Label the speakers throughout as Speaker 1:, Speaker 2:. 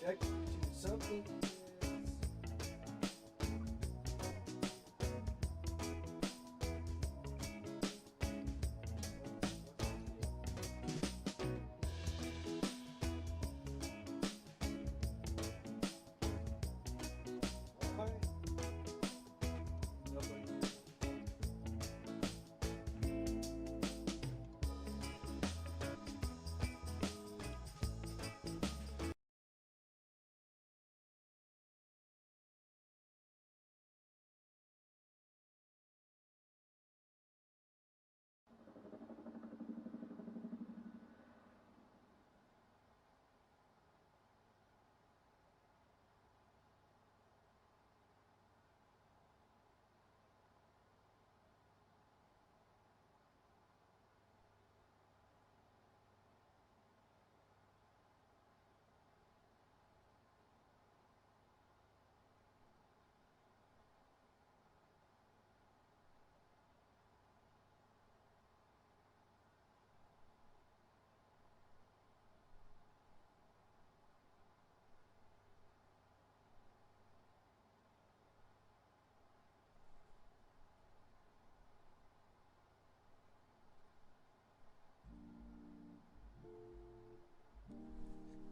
Speaker 1: check something.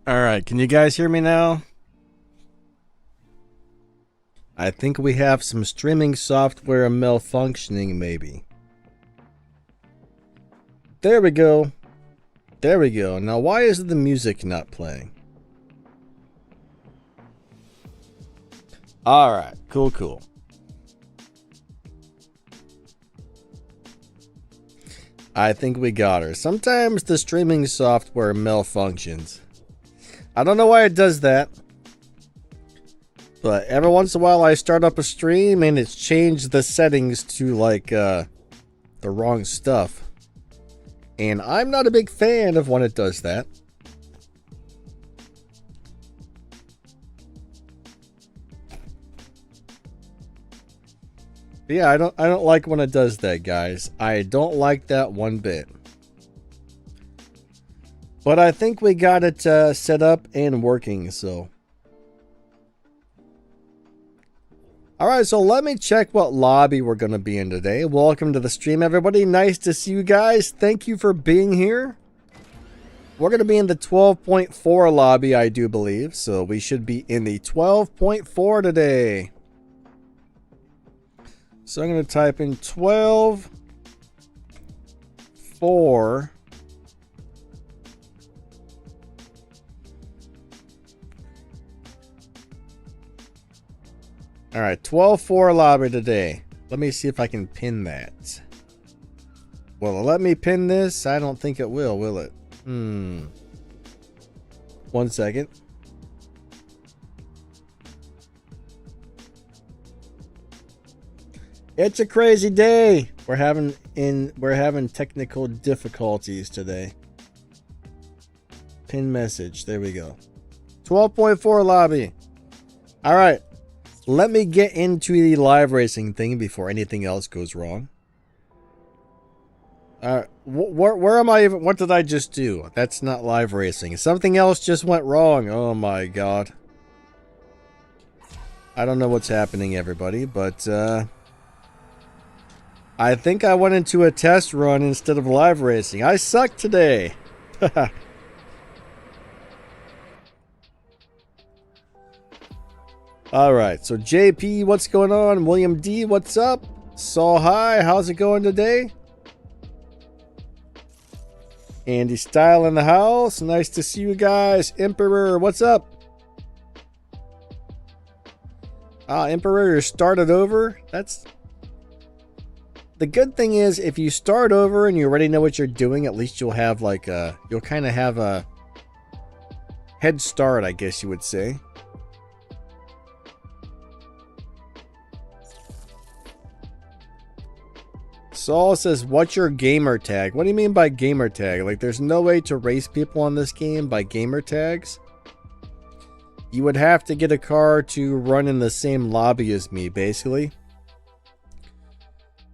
Speaker 1: All right, can you guys hear me now? I think we have some streaming software malfunctioning, maybe. There we go. There we go. Now, why is the music not playing? All right, cool, cool. I think we got her. Sometimes the streaming software malfunctions. I don't know why it does that. But every once in a while I start up a stream and it's changed the settings to like the wrong stuff. And I'm not a big fan of when it does that. But yeah, I don't like when it does that, guys. I don't like that one bit. But I think we got it set up and working, so. Alright, so let me check what lobby we're going to be in today. Welcome to the stream, everybody. Nice to see you guys. Thank you for being here. We're going to be in the 12.4 lobby, I do believe. So we should be in the 12.4 today. So I'm going to type in 12.4. Alright, 12.4 lobby today. Let me see if I can pin that. Will it let me pin this? I don't think it will it? 1 second. It's a crazy day. We're having technical difficulties today. Pin message. There we go. 12.4 lobby. Alright. Let me get into the live racing thing before anything else goes wrong. Where am I even? What did I just do? That's not live racing. Something else just went wrong. Oh my god. I don't know what's happening, everybody, but I think I went into a test run instead of live racing. I suck today. Alright, so JP, what's going on? William D, what's up? Saul, hi, how's it going today? Andy Style in the house. Nice to see you guys. Emperor, what's up? Emperor, you started over. That's... The good thing is, if you start over and you already know what you're doing, at least you'll have like a... You'll kind of have a head start, I guess you would say. Saul says, what's your gamer tag? What do you mean by gamer tag? Like, there's no way to race people on this game by gamer tags? You would have to get a car to run in the same lobby as me, basically.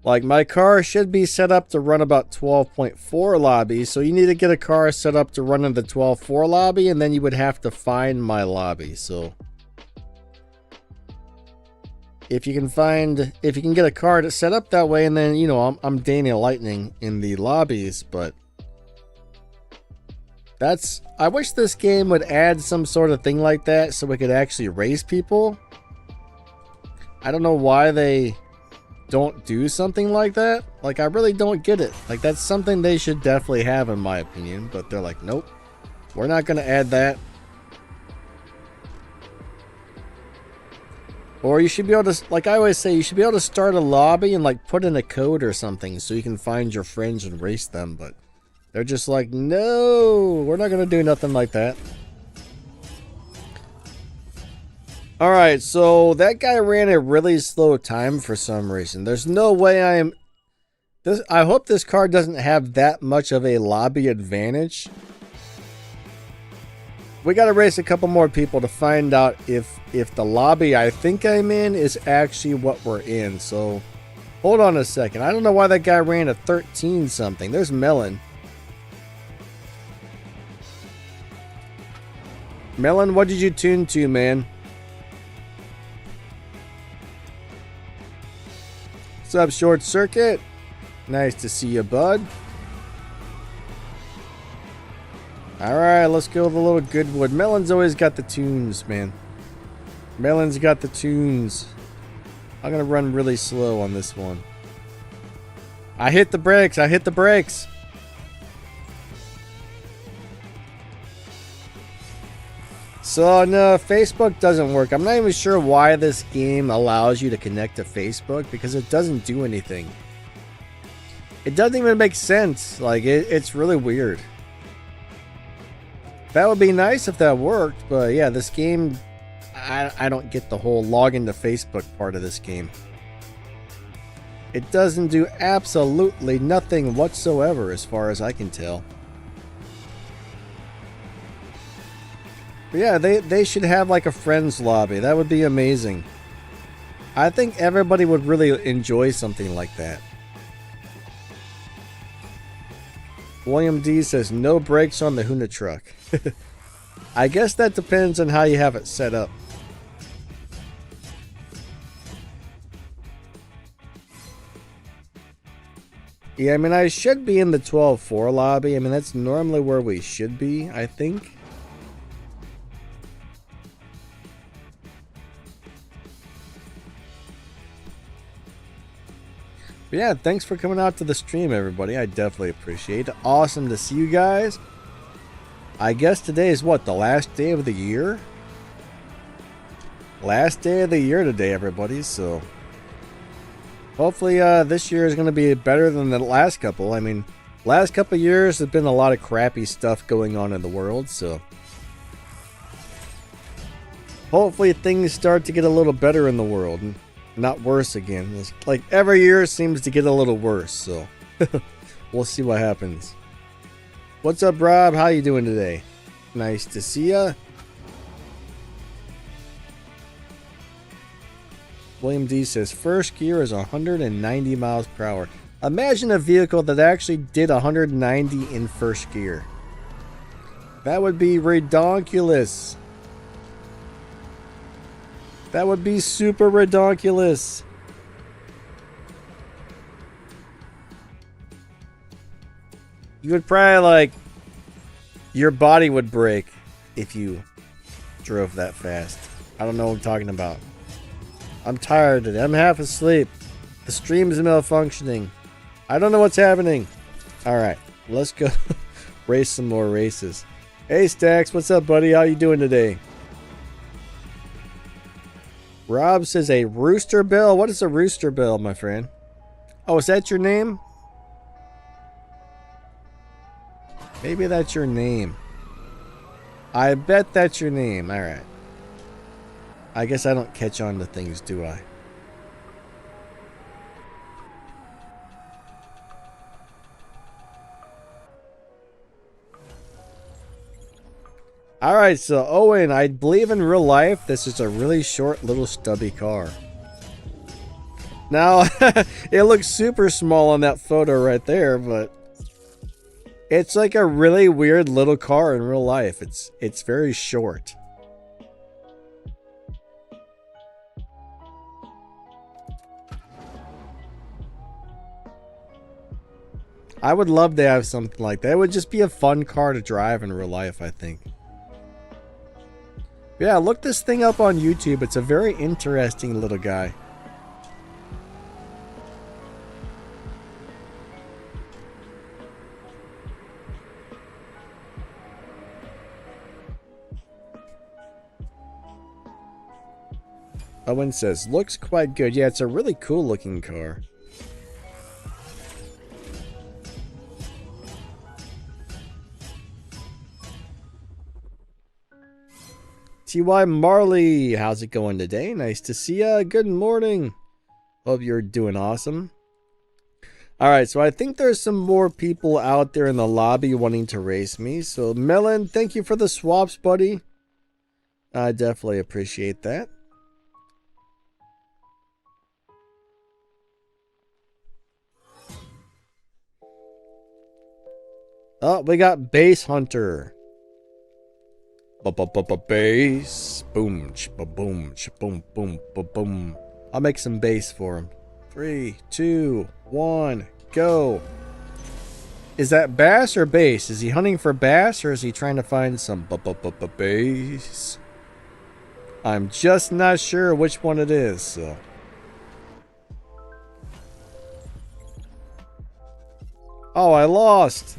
Speaker 1: Like, my car should be set up to run about 12.4 lobby, so you need to get a car set up to run in the 12.4 lobby, and then you would have to find my lobby. So if you can get a car to set up that way, and then, you know, I'm Dana Lightning in the lobbies. But I wish this game would add some sort of thing like that so we could actually race people. I don't know why they don't do something like that. Like, I really don't get it. Like, that's something they should definitely have, in my opinion. But they're like, nope, we're not going to add that. Or you should be able to, like I always say, you should be able to start a lobby and, like, put in a code or something so you can find your friends and race them. But they're just like, no, we're not going to do nothing like that. Alright, so that guy ran a really slow time for some reason. There's no way I hope this car doesn't have that much of a lobby advantage. We gotta race a couple more people to find out if the lobby I think I'm in is actually what we're in. So, hold on a second. I don't know why that guy ran a 13 something. There's Melon. Melon, what did you tune to, man? What's up, Short Circuit? Nice to see you, bud. Alright, let's go with a little Goodwood. Melon's always got the tunes, man. Melon's got the tunes. I'm gonna run really slow on this one. I hit the brakes. I hit the brakes. So, no, Facebook doesn't work. I'm not even sure why this game allows you to connect to Facebook, because it doesn't do anything. It doesn't even make sense. Like, it's really weird. That would be nice if that worked, but yeah, this game, I don't get the whole login to Facebook part of this game. It doesn't do absolutely nothing whatsoever as far as I can tell. But yeah, they should have like a friends lobby. That would be amazing. I think everybody would really enjoy something like that. William D says no brakes on the Hoonigan truck. I guess that depends on how you have it set up. Yeah, I mean, I should be in the 12.4 lobby. I mean, that's normally where we should be, I think. But yeah, thanks for coming out to the stream, everybody. I definitely appreciate it. Awesome to see you guys. I guess today is what, the last day of the year? Last day of the year today, everybody. So hopefully this year is going to be better than the last couple. I mean, last couple years have been a lot of crappy stuff going on in the world. So hopefully things start to get a little better in the world. Not worse again. It's like every year seems to get a little worse, so we'll see what happens. What's up, Rob? How you doing today? Nice to see ya. William D says first gear is 190 miles per hour. Imagine a vehicle that actually did 190 in first gear. That would be redonkulous. That would be super redonkulous. You would probably, like, your body would break if you drove that fast. I don't know what I'm talking about. I'm tired today. I'm half asleep. The stream's malfunctioning. I don't know what's happening. Alright, let's go race some more races. Hey, Stax, what's up, buddy? How you doing today? Rob says a rooster bell. What is a rooster bell, my friend? Oh, is that your name? Maybe that's your name. I bet that's your name. Alright. I guess I don't catch on to things, do I? Alright, so Owen, I believe in real life this is a really short little stubby car. Now, it looks super small on that photo right there, but it's like a really weird little car in real life. It's very short. I would love to have something like that. It would just be a fun car to drive in real life, I think. Yeah, look this thing up on YouTube. It's a very interesting little guy. Owen says, looks quite good. Yeah, it's a really cool looking car. T.Y. Marley, how's it going today? Nice to see ya. Good morning. Hope you're doing awesome. Alright, so I think there's some more people out there in the lobby wanting to race me. So, Melon, thank you for the swaps, buddy. I definitely appreciate that. Oh, we got Base Hunter. Bass. Boom, boom, boom, boom, boom. I'll make some bass for him. 3, 2, 1, go. Is that bass or bass? Is he hunting for bass or is he trying to find some bass? I'm just not sure which one it is, so. Oh, I lost.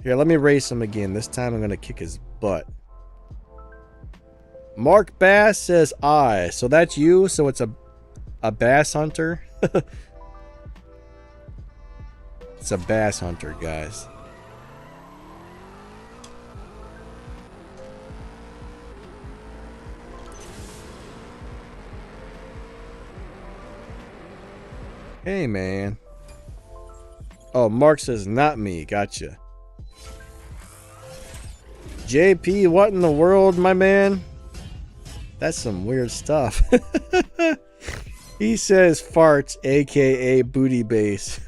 Speaker 1: Here, let me race him again. This time I'm going to kick his butt. Mark Bass says I. So that's you? So it's a bass hunter? It's a bass hunter, guys. Hey, man. Oh, Mark says not me. Gotcha. JP, what in the world, my man? That's some weird stuff. He says farts, aka booty base.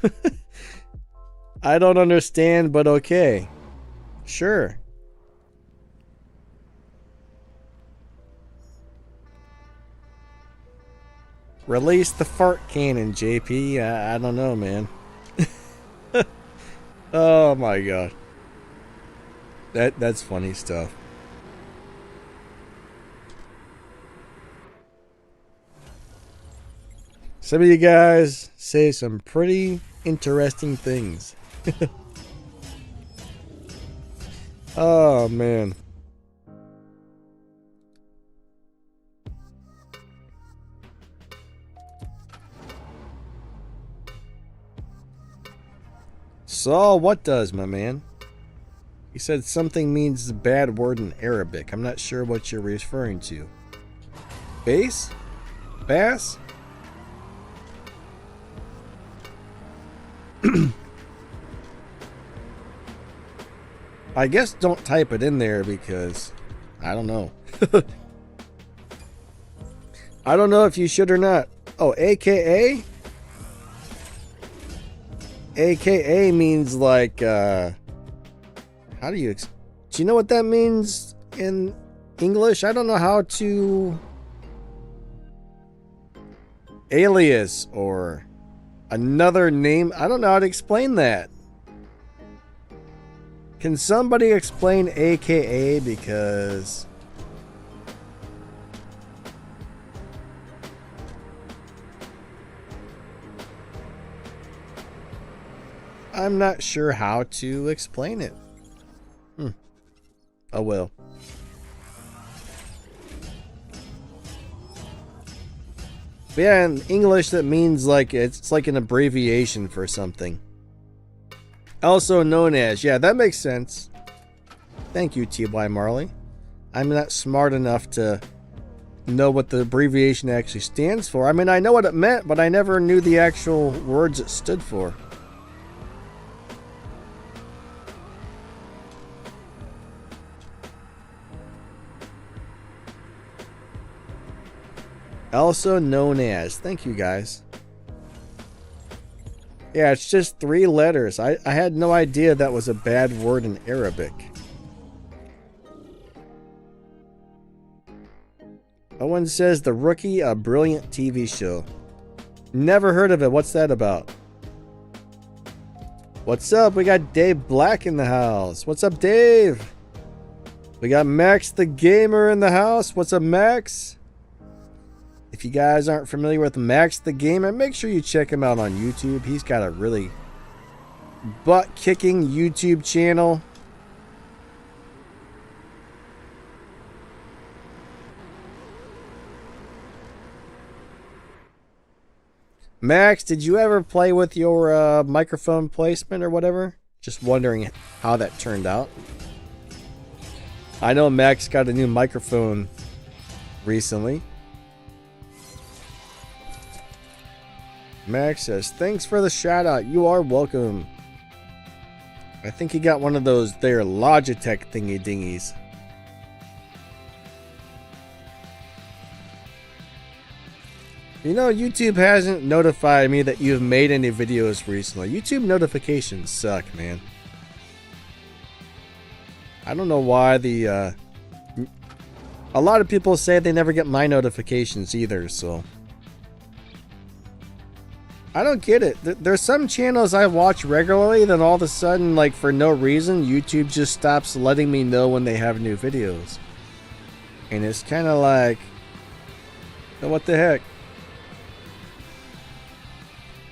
Speaker 1: I don't understand, but okay. Sure. Release the fart cannon, JP. I don't know, man. Oh my god. That's funny stuff. Some of you guys say some pretty interesting things. Oh man. So what does, my man? He said something means a bad word in Arabic. I'm not sure what you're referring to. Bass? Bass? I guess don't type it in there because I don't know. I don't know if you should or not. Oh, AKA? AKA means like, how do you... Do you know what that means in English? I don't know how to... Alias or another name. I don't know how to explain that. Can somebody explain AKA because... I'm not sure how to explain it. Oh well. But yeah, in English that means like it's like an abbreviation for something. Also known as, yeah, that makes sense. Thank you, T.Y. Marley. I'm not smart enough to know what the abbreviation actually stands for. I mean, I know what it meant, but I never knew the actual words it stood for. Also known as. Thank you, guys. Yeah, it's just 3 letters. I had no idea that was a bad word in Arabic. Owen says The Rookie, a brilliant TV show. Never heard of it. What's that about? What's up? We got Dave Black in the house. What's up, Dave? We got Max the Gamer in the house. What's up, Max? If you guys aren't familiar with Max the Gamer, make sure you check him out on YouTube. He's got a really butt-kicking YouTube channel. Max, did you ever play with your microphone placement or whatever? Just wondering how that turned out. I know Max got a new microphone recently. Max says, thanks for the shout out. You are welcome. I think he got one of those there Logitech thingy dingies. You know, YouTube hasn't notified me that you've made any videos recently. YouTube notifications suck, man. I don't know why a lot of people say they never get my notifications either, so I don't get it. There's some channels I watch regularly, then all of a sudden, like for no reason, YouTube just stops letting me know when they have new videos. And it's kind of like, what the heck?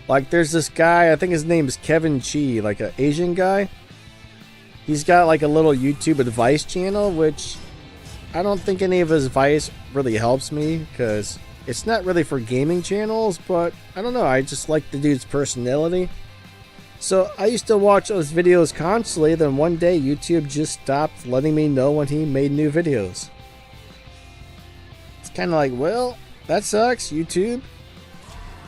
Speaker 1: Like there's this guy, I think his name is Kevin Chi, like an Asian guy. He's got like a little YouTube advice channel, which I don't think any of his advice really helps me because it's not really for gaming channels, but I don't know, I just like the dude's personality. So I used to watch those videos constantly, then one day YouTube just stopped letting me know when he made new videos. It's kind of like, well, that sucks, YouTube.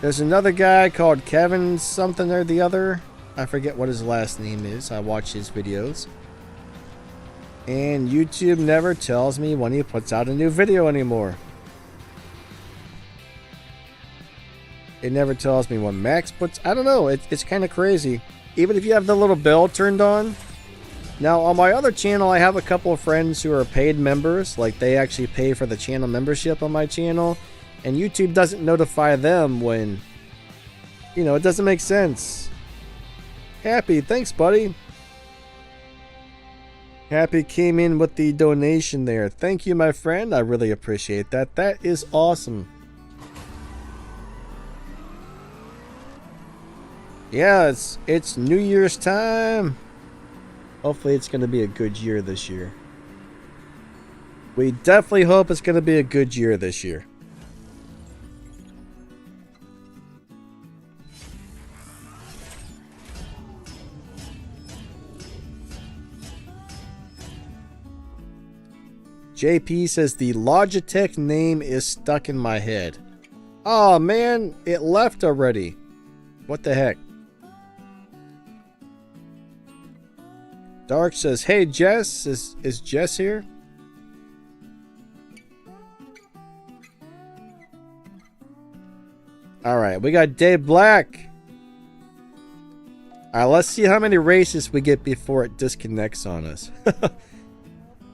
Speaker 1: There's another guy called Kevin something or the other. I forget what his last name is. I watch his videos. And YouTube never tells me when he puts out a new video anymore. It never tells me when Max puts... I don't know. It's kind of crazy. Even if you have the little bell turned on. Now, on my other channel, I have a couple of friends who are paid members. Like, they actually pay for the channel membership on my channel. And YouTube doesn't notify them when... You know, it doesn't make sense. Happy, thanks, buddy. Happy came in with the donation there. Thank you, my friend. I really appreciate that. That is awesome. Yeah, it's New Year's time. Hopefully it's going to be a good year this year. We definitely hope it's going to be a good year this year. JP says the Logitech name is stuck in my head. Oh man, it left already. What the heck? Dark says, hey Jess, is Jess here? Alright, we got Dave Black. Alright, let's see how many races we get before it disconnects on us.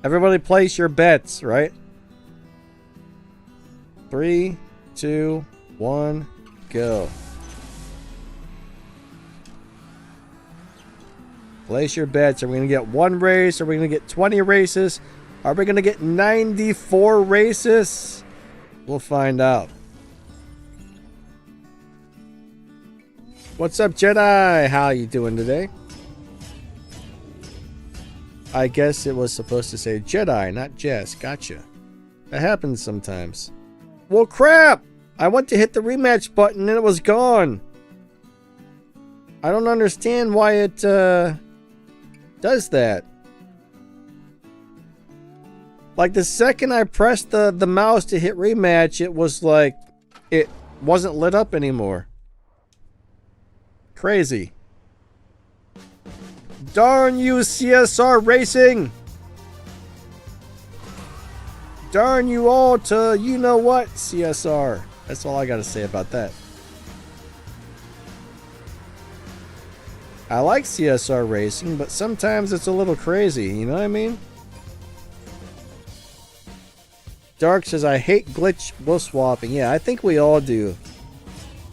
Speaker 1: Everybody place your bets, right? 3, 2, 1, go. Place your bets. Are we going to get 1 race? Are we going to get 20 races? Are we going to get 94 races? We'll find out. What's up, Jedi? How you doing today? I guess it was supposed to say Jedi, not Jess. Gotcha. That happens sometimes. Well, crap! I went to hit the rematch button and it was gone. I don't understand why it does that. Like the second I pressed the mouse to hit rematch, it was like it wasn't lit up anymore. Crazy. Darn you, CSR Racing! Darn you all to you know what, CSR. That's all I gotta say about that. I like CSR racing, but sometimes it's a little crazy, you know what I mean? Dark says, I hate glitch bull swapping. Yeah, I think we all do.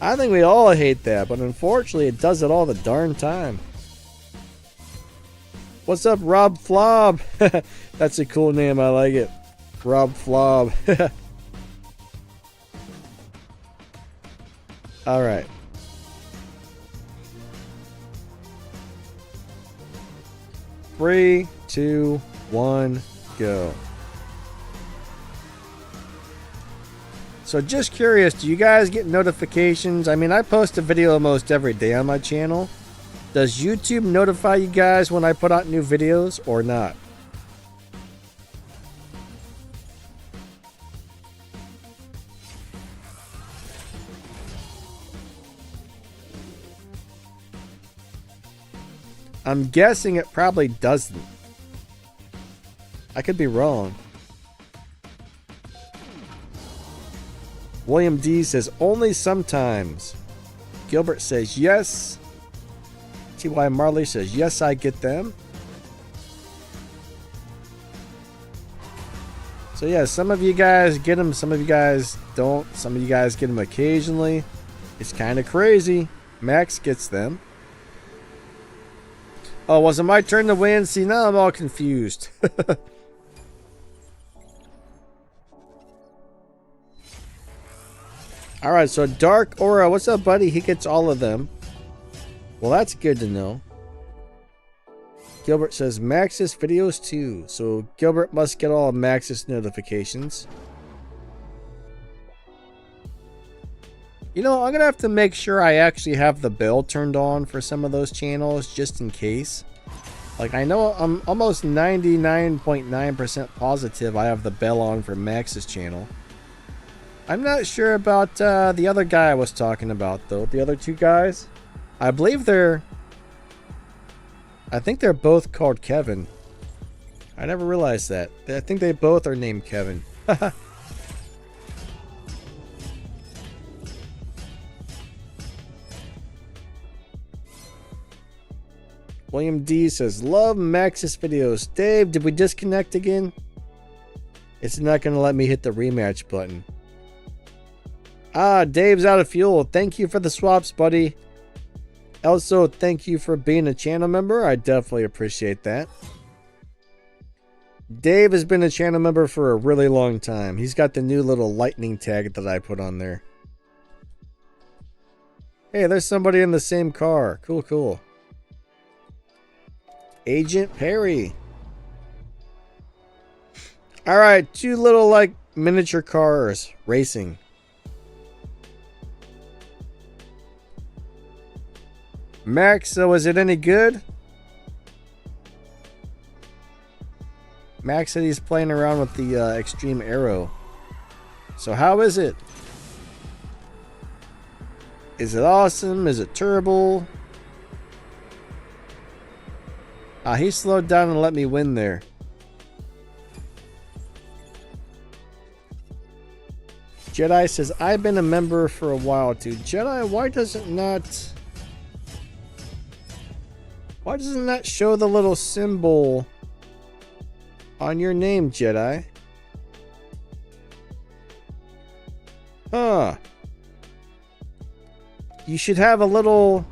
Speaker 1: I think we all hate that, but unfortunately it does it all the darn time. What's up, Rob Flob? That's a cool name, I like it. Rob Flob. Alright. Three, two, one, go. So just curious, do you guys get notifications? I mean, I post a video almost every day on my channel. Does YouTube notify you guys when I put out new videos or not? I'm guessing it probably doesn't. I could be wrong. William D says, only sometimes. Gilbert says, yes. T.Y. Marley says, yes, I get them. So yeah, some of you guys get them, some of you guys don't. Some of you guys get them occasionally. It's kind of crazy. Max gets them. Oh, was it my turn to win? See, now I'm all confused. Alright, so Dark Aura, what's up, buddy? He gets all of them. Well, that's good to know. Gilbert says Maxis videos too. So Gilbert must get all of Maxis notifications. You know, I'm going to have to make sure I actually have the bell turned on for some of those channels just in case. Like, I know I'm almost 99.9% positive I have the bell on for Max's channel. I'm not sure about the other guy I was talking about, though. The other two guys. I believe I think they're both called Kevin. I never realized that. I think they both are named Kevin. William D says, love Maxis videos. Dave, did we disconnect again? It's not going to let me hit the rematch button. Ah, Dave's out of fuel. Thank you for the swaps, buddy. Also, thank you for being a channel member. I definitely appreciate that. Dave has been a channel member for a really long time. He's got the new little lightning tag that I put on there. Hey, there's somebody in the same car. Cool, cool. Agent Perry. Alright, two little, like, miniature cars racing. Max, so is it any good? Max said he's playing around with the Extreme Aero. So how is it? Is it awesome? Is it terrible? He slowed down and let me win there. Jedi says, I've been a member for a while too. Jedi, why does it not... Why doesn't that show the little symbol on your name, Jedi? Huh. You should have a little...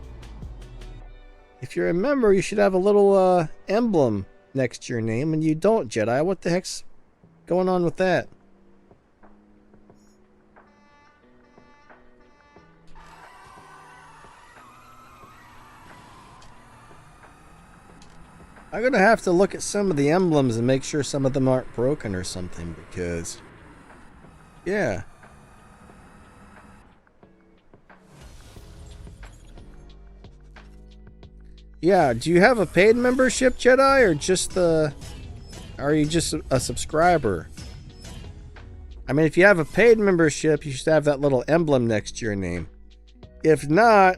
Speaker 1: If you're a member, you should have a little emblem next to your name, and you don't, Jedi. What the heck's going on with that? I'm going to have to look at some of the emblems and make sure some of them aren't broken or something, because... Yeah. Yeah, do you have a paid membership, Jedi, or just the... Are you just a subscriber? I mean, if you have a paid membership, you should have that little emblem next to your name. If not,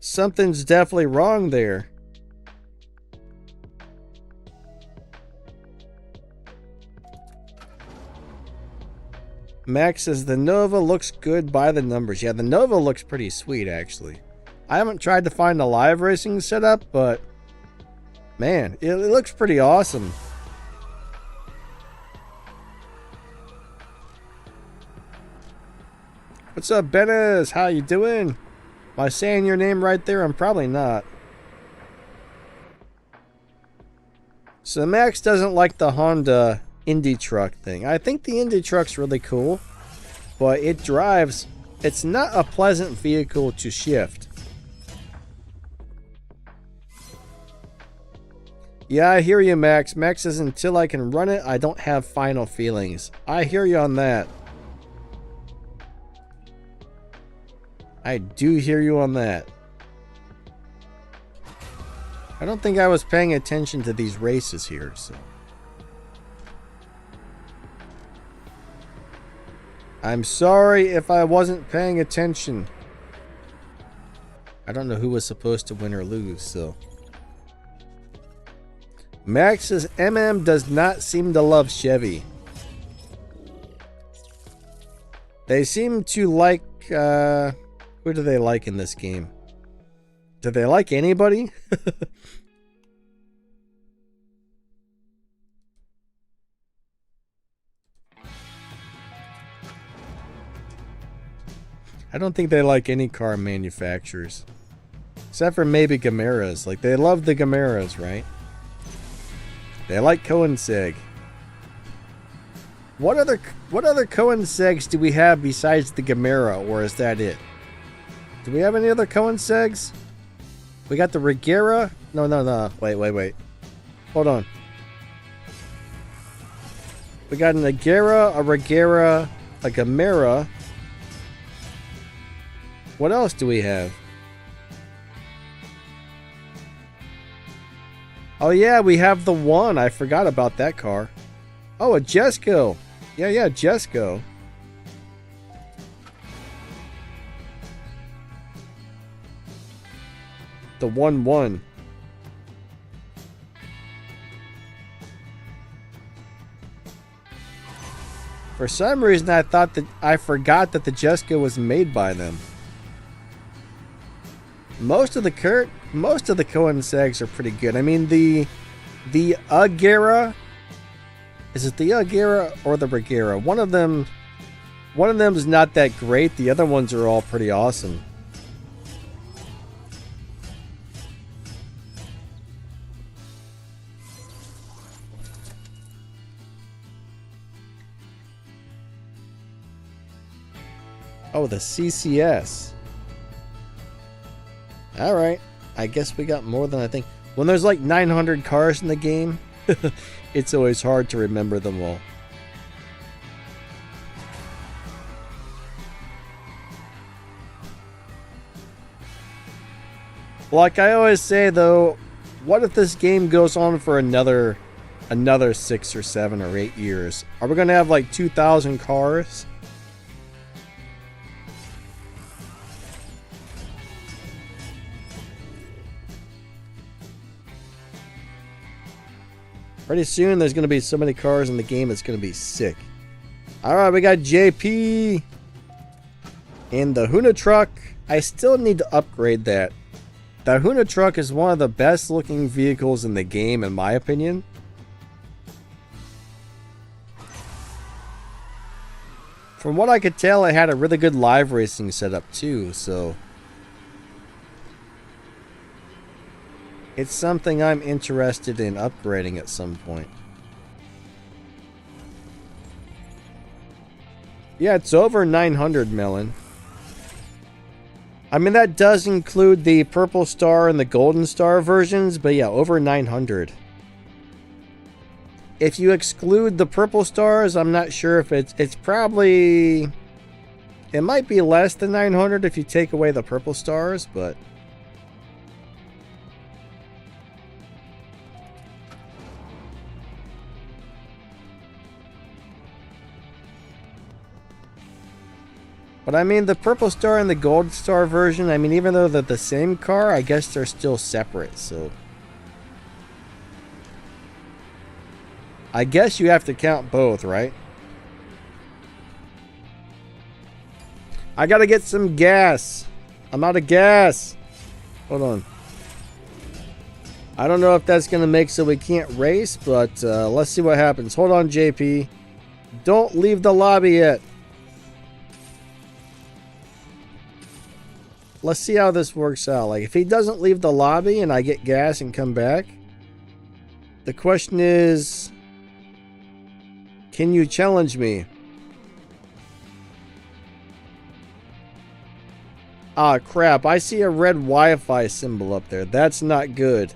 Speaker 1: something's definitely wrong there. Max says the Nova looks good by the numbers. Yeah, the Nova looks pretty sweet, actually. I haven't tried to find a live racing setup, but man, it looks pretty awesome. What's up, Benes? How you doing? Am I saying your name right there? I'm probably not. So Max doesn't like the Honda Indy truck thing. I think the Indy truck's really cool, but it drives... It's not a pleasant vehicle to shift. Yeah, I hear you, Max. Max says until I can run it, I don't have final feelings. I hear you on that. I do hear you on that. I don't think I was paying attention to these races here, so. I'm sorry if I wasn't paying attention. I don't know who was supposed to win or lose, so. Max says MM does not seem to love Chevy. They seem to like, who do they like in this game? Do they like anybody? I don't think they like any car manufacturers. Except for maybe Gamaras. Like, they love the Gamaras, right? They like Koenigsegg. What other Koenigsegs do we have besides the Gamera, or is that it? Do we have any other Koenigsegs? We got the Regera. No. Wait. Hold on. We got an Agera, a Regera, a Gamera. What else do we have? Oh yeah, we have the one. I forgot about that car. Oh, a Jesco. Yeah, Jesco. The 1-1. For some reason, I forgot that the Jesco was made by them. Most of the Koenigsegs are pretty good. I mean, the Agera. Is it the Agera or the Regera? One of them is not that great. The other ones are all pretty awesome. Oh, the CCS. Alright, I guess we got more than I think. When there's like 900 cars in the game, it's always hard to remember them all. Like I always say though, what if this game goes on for another 6 or 7 or 8 years? Are we going to have like 2,000 cars? Pretty soon, there's going to be so many cars in the game, it's going to be sick. Alright, we got JP. And the Hoonigan truck. I still need to upgrade that. The Hoonigan truck is one of the best looking vehicles in the game, in my opinion. From what I could tell, it had a really good live racing setup too, so... It's something I'm interested in upgrading at some point. Yeah, it's over 900, Melon. I mean, that does include the Purple Star and the Golden Star versions, but yeah, over 900. If you exclude the Purple Stars, I'm not sure if it's probably... It might be less than 900 if you take away the Purple Stars, but... But I mean, the Purple Star and the Gold Star version, I mean, even though they're the same car, I guess they're still separate, so... I guess you have to count both, right? I gotta get some gas. I'm out of gas. Hold on. I don't know if that's gonna make so we can't race, but let's see what happens. Hold on, JP. Don't leave the lobby yet. Let's see how this works out. Like, if he doesn't leave the lobby and I get gas and come back, the question is, can you challenge me? Ah, crap. I see a red Wi-Fi symbol up there. That's not good.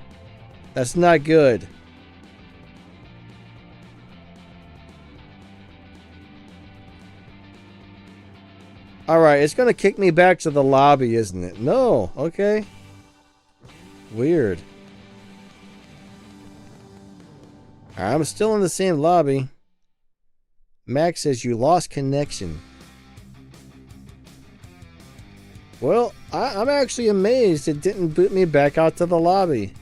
Speaker 1: That's not good. Alright, it's going to kick me back to the lobby, isn't it? No. Okay. Weird. I'm still in the same lobby. Max says you lost connection. Well, I'm actually amazed it didn't boot me back out to the lobby.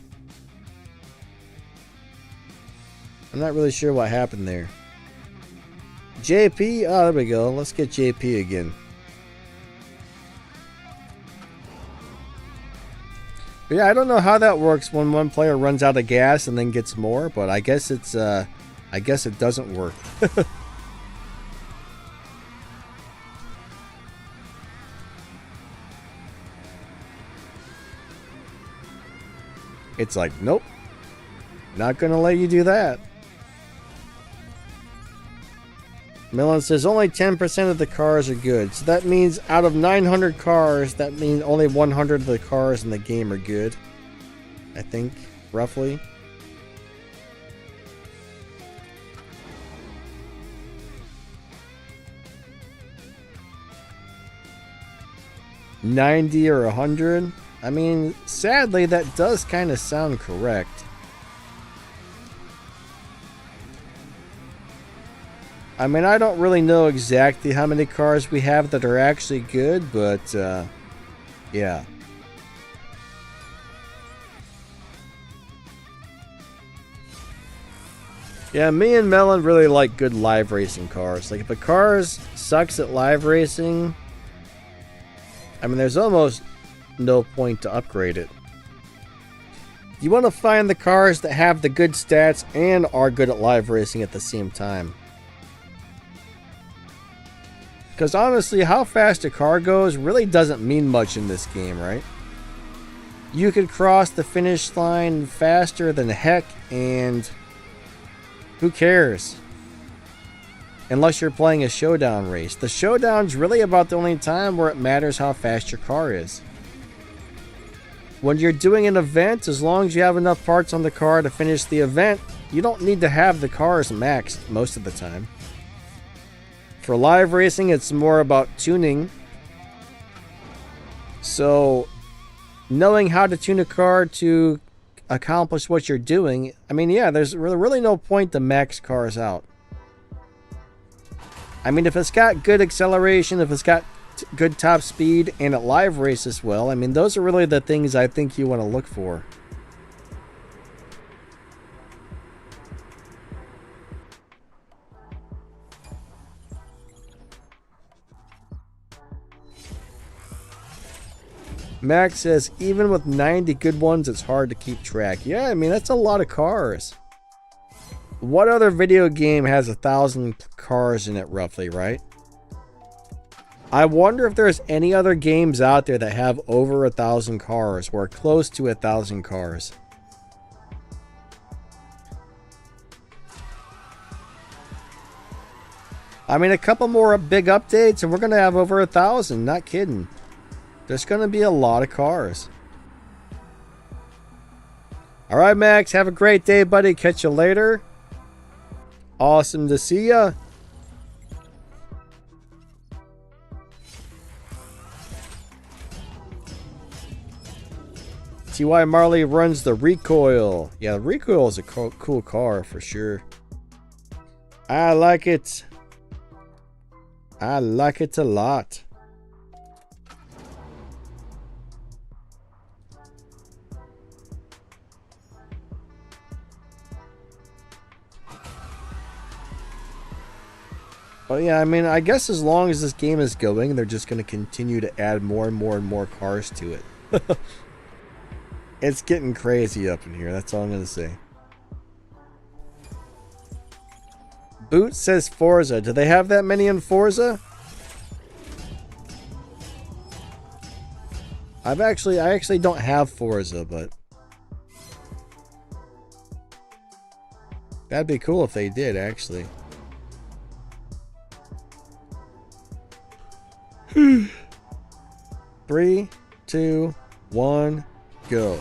Speaker 1: I'm not really sure what happened there. JP? Oh, there we go. Let's get JP again. But yeah, I don't know how that works when one player runs out of gas and then gets more, but I guess it's I guess it doesn't work. It's like, nope. Not gonna let you do that. Millen says only 10% of the cars are good. So that means out of 900 cars, that means only 100 of the cars in the game are good. I think, roughly. $90 or $100? I mean, sadly, that does kind of sound correct. I mean, I don't really know exactly how many cars we have that are actually good, but, yeah. Yeah, me and Melon really like good live racing cars. Like, if a car sucks at live racing, I mean, there's almost no point to upgrade it. You want to find the cars that have the good stats and are good at live racing at the same time. Because honestly, how fast a car goes really doesn't mean much in this game, right? You could cross the finish line faster than heck, and who cares? Unless you're playing a showdown race. The showdown's really about the only time where it matters how fast your car is. When you're doing an event, as long as you have enough parts on the car to finish the event, you don't need to have the cars maxed most of the time. For live racing, it's more about tuning. So, knowing how to tune a car to accomplish what you're doing, I mean, yeah, there's really no point to max cars out. I mean, if it's got good acceleration, if it's got good top speed, and it live races well, I mean, those are really the things I think you want to look for. Max says, even with 90 good ones, it's hard to keep track. Yeah, I mean, that's a lot of cars. What other video game has 1,000 cars in it, roughly, right? I wonder if there's any other games out there that have over 1,000 cars, or close to 1,000 cars. I mean, a couple more big updates, and we're going to have over 1,000. Not kidding. There's going to be a lot of cars. All right, Max. Have a great day, buddy. Catch you later. Awesome to see ya. T.Y. Marley runs the recoil. Yeah, the recoil is a cool car for sure. I like it. I like it a lot. But yeah, I mean, I guess as long as this game is going, they're just going to continue to add more and more and more cars to it. It's getting crazy up in here. That's all I'm going to say. Boot says Forza. Do they have that many in Forza? I actually don't have Forza, but that'd be cool if they did, actually. 3, 2, 1, go.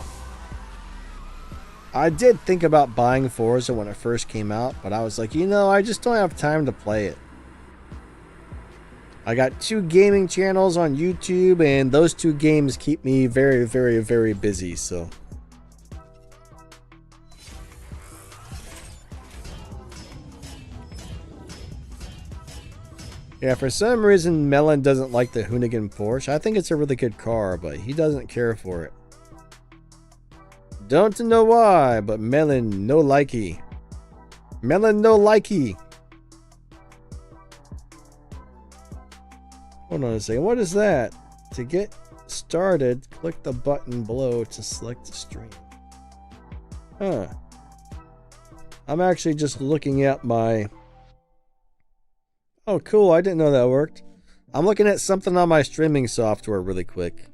Speaker 1: I did think about buying Forza when it first came out, but I was like, you know, I just don't have time to play it. I got 2 gaming channels on YouTube, and those 2 games keep me very, very, very busy, so. Yeah, for some reason, Melon doesn't like the Hoonigan Porsche. I think it's a really good car, but he doesn't care for it. Don't know why, but Melon no likey. Melon no likey. Hold on a second. What is that? To get started, click the button below to select the stream. Huh. I'm actually just looking at my... Oh, cool. I didn't know that worked. I'm looking at something on my streaming software really quick.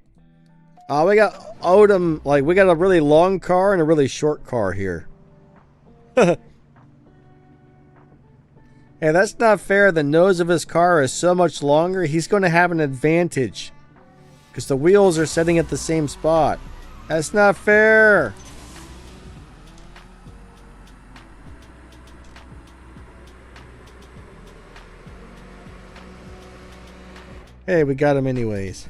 Speaker 1: We got Odom, like, we got a really long car and a really short car here. Hey, that's not fair. The nose of his car is so much longer, he's going to have an advantage. Because the wheels are sitting at the same spot. That's not fair. Hey, we got him anyways.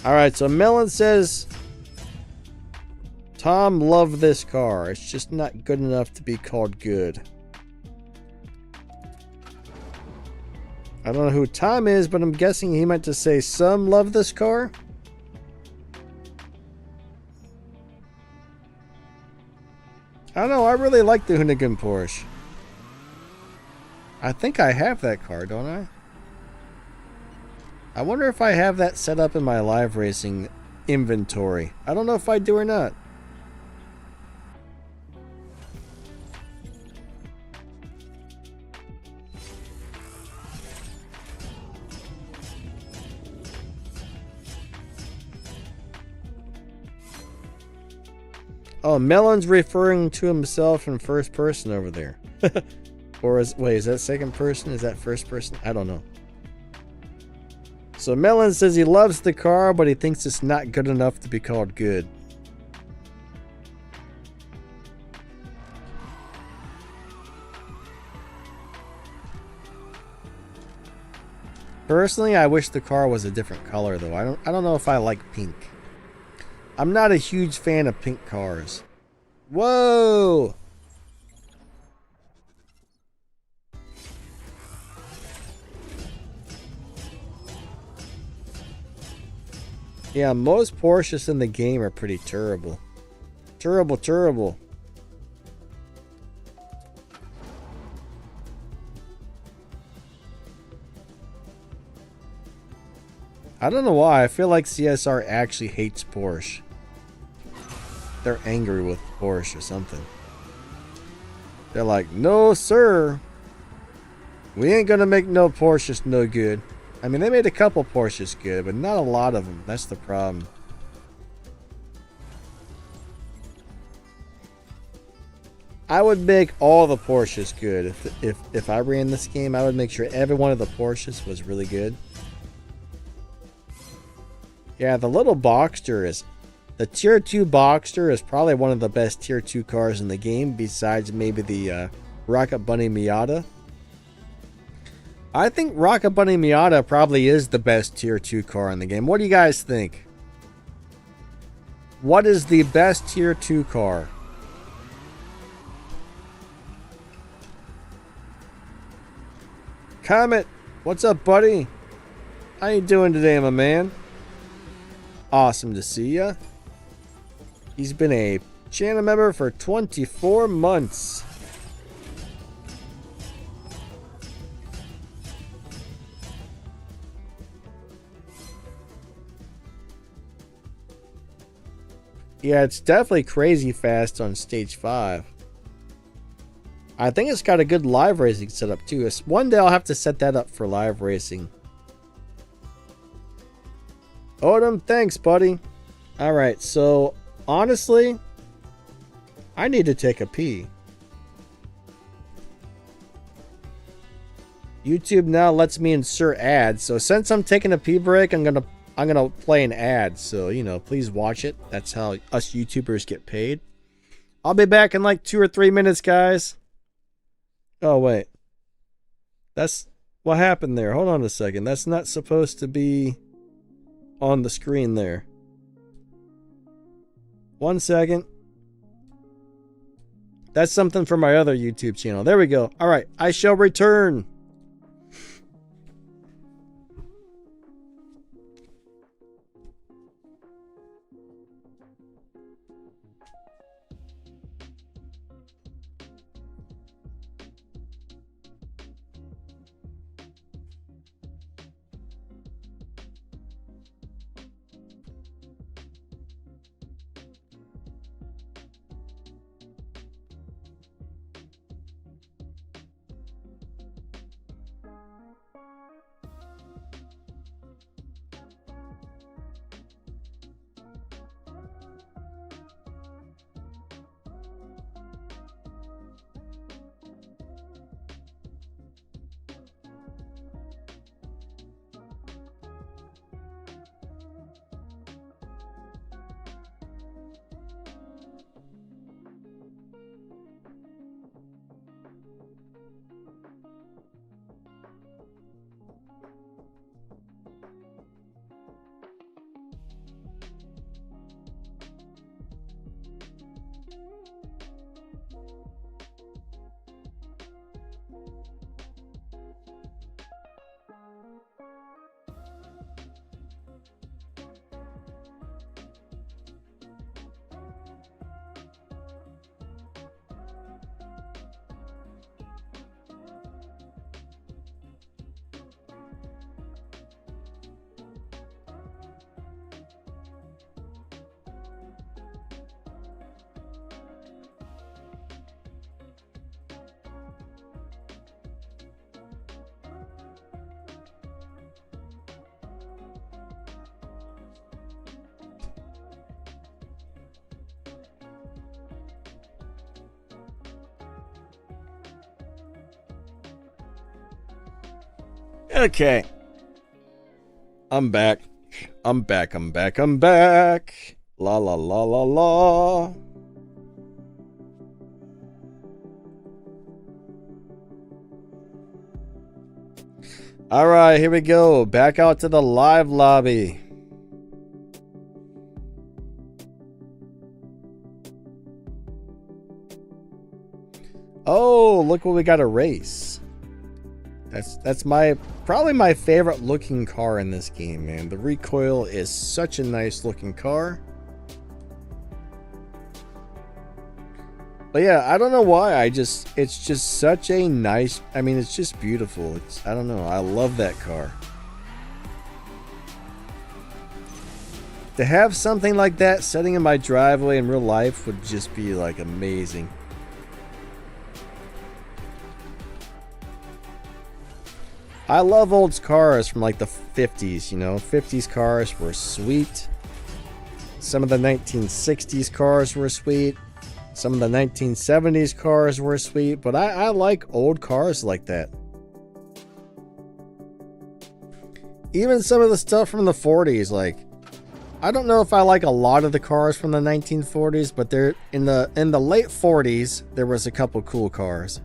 Speaker 1: Alright, so Melon says... Tom loved this car. It's just not good enough to be called good. I don't know who Tom is, but I'm guessing he meant to say some love this car. I don't know, I really like the Hoonigan Porsche. I think I have that car, don't I? I wonder if I have that set up in my live racing inventory. I don't know if I do or not. Oh, Melon's referring to himself in first person over there. Or wait, is that second person? Is that first person? I don't know. So Melon says he loves the car, but he thinks it's not good enough to be called good. Personally, I wish the car was a different color though. I don't know if I like pink. I'm not a huge fan of pink cars. Whoa! Yeah, most Porsches in the game are pretty terrible. Terrible. I don't know why. I feel like CSR actually hates Porsche. They're angry with Porsche or something. They're like, no sir, we ain't gonna make no Porsches no good. I mean, they made a couple Porsches good, but not a lot of them. That's the problem. I would make all the Porsches good. If I ran this game, I would make sure every one of the Porsches was really good. Yeah, the little Boxster is... The Tier 2 Boxster is probably one of the best Tier 2 cars in the game, besides maybe the Rocket Bunny Miata. I think Rocket Bunny Miata probably is the best Tier 2 car in the game. What do you guys think? What is the best Tier 2 car? Comet, what's up, buddy? How you doing today, my man? Awesome to see ya. He's been a Channel member for 24 months. Yeah, it's definitely crazy fast on stage 5. I think it's got a good live racing setup too. One day I'll have to set that up for live racing. Odom, thanks, buddy. Alright, so honestly, I need to take a pee. YouTube now lets me insert ads, so since I'm taking a pee break, I'm gonna play an ad. So, you know, please watch it. That's how us YouTubers get paid. I'll be back in like 2 or 3 minutes, guys. Oh, wait. That's what happened there. Hold on a second. That's not supposed to be on the screen there. 1 second. That's something for my other YouTube channel. There we go. All right. I shall return. Okay. I'm back. I'm back. La la la la la. Alright, here we go. Back out to the live lobby. Oh, look what we got, a race. That's probably my favorite looking car in this game, man. The recoil is such a nice looking car. But yeah, I don't know why. It's just such a nice, I mean, it's just beautiful. I don't know. I love that car. To have something like that sitting in my driveway in real life would just be like amazing. I love old cars from like the 50s, you know. 50s cars were sweet. Some of the 1960s cars were sweet. Some of the 1970s cars were sweet. But I like old cars like that. Even some of the stuff from the 40s, like, I don't know if I like a lot of the cars from the 1940s, but they're in the late 40s, there was a couple cool cars.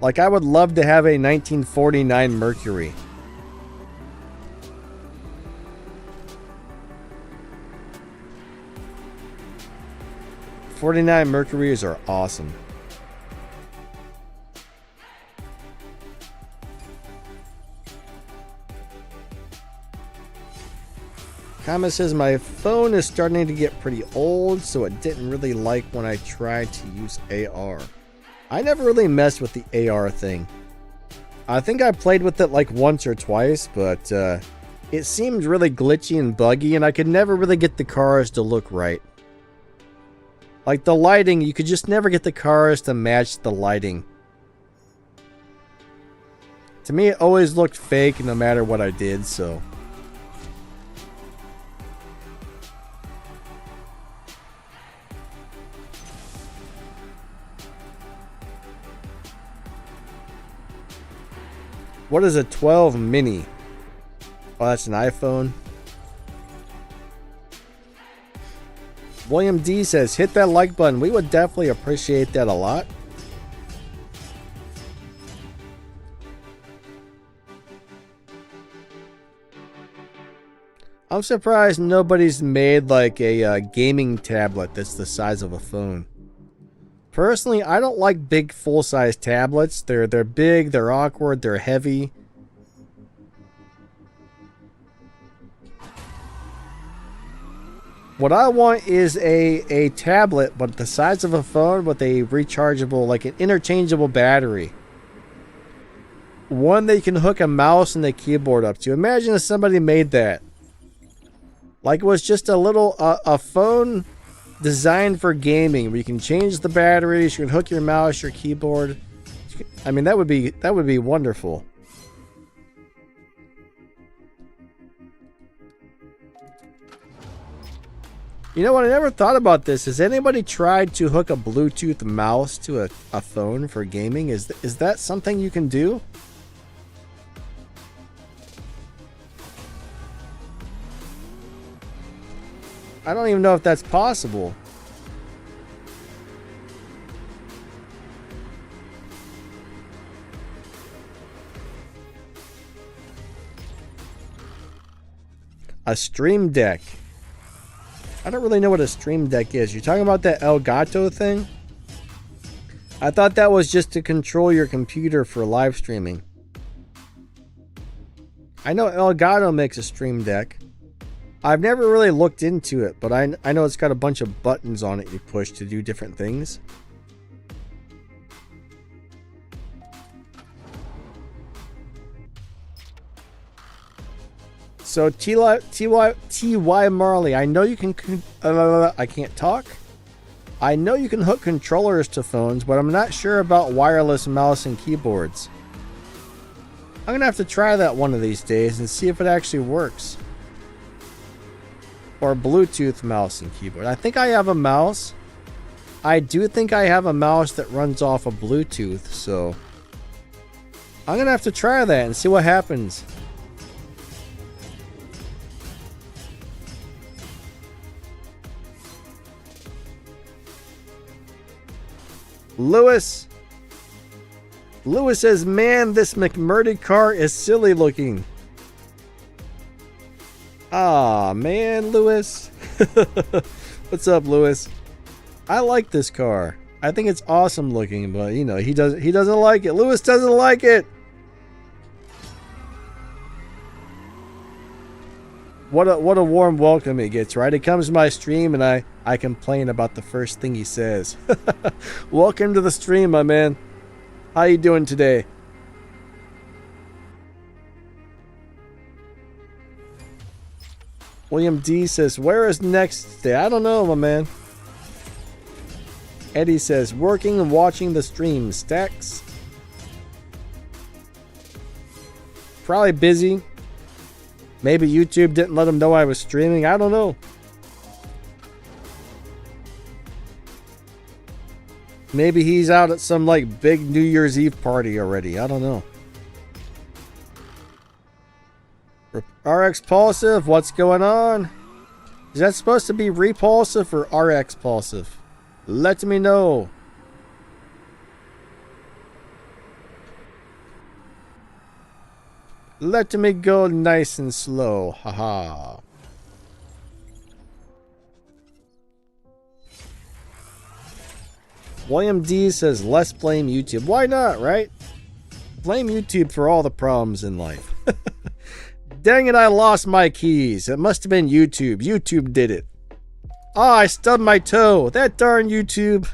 Speaker 1: Like, I would love to have a 1949 Mercury. '49 Mercurys are awesome. Comment says my phone is starting to get pretty old, so it didn't really like when I tried to use AR. I never really messed with the AR thing. I think I played with it like once or twice, but it seemed really glitchy and buggy, and I could never really get the cars to look right. Like the lighting, you could just never get the cars to match the lighting. To me, it always looked fake no matter what I did, so... What is a 12 mini? Oh, that's an iPhone. William D says, hit that like button. We would definitely appreciate that a lot. I'm surprised nobody's made like a gaming tablet that's the size of a phone. Personally, I don't like big full-size tablets. They're big, they're awkward, they're heavy. What I want is a tablet, but the size of a phone with a rechargeable, like an interchangeable battery. One that you can hook a mouse and a keyboard up to. Imagine if somebody made that. Like it was just a little, a phone designed for gaming, where you can change the batteries, you can hook your mouse, your keyboard. I mean, that would be wonderful. You know what? I never thought about this. Has anybody tried to hook a Bluetooth mouse to a phone for gaming? Is that something you can do? I don't even know if that's possible. A Stream Deck. I don't really know what a Stream Deck is. You're talking about that Elgato thing? I thought that was just to control your computer for live streaming. I know Elgato makes a Stream Deck. I've never really looked into it, but I know it's got a bunch of buttons on it you push to do different things. So T.Y. Marley, I know you can... I can't talk. I know you can hook controllers to phones, but I'm not sure about wireless mouse and keyboards. I'm going to have to try that one of these days and see if it actually works. Or Bluetooth mouse and keyboard. I think I have a mouse. I do think I have a mouse that runs off of Bluetooth, so I'm gonna have to try that and see what happens. Lewis says, man, this McMurdy car is silly looking. Ah, man, Lewis. What's up, Lewis? I like this car. I think it's awesome looking, but you know, he doesn't like it. Lewis doesn't like it. What a warm welcome he gets, right? He comes to my stream and I complain about the first thing he says. Welcome to the stream, my man. How you doing today? William D says, where is next day? I don't know, my man. Eddie says, working and watching the stream. Stacks. Probably busy. Maybe YouTube didn't let him know I was streaming. I don't know. Maybe he's out at some like big New Year's Eve party already. I don't know. RX Pulsive, what's going on? Is that supposed to be Repulsive or RX Pulsive? Let me know. Let me go nice and slow. Haha. William D says, let's blame YouTube. Why not, right? Blame YouTube for all the problems in life. Dang it, I lost my keys. It must have been YouTube. YouTube did it. Oh, I stubbed my toe. That darn YouTube.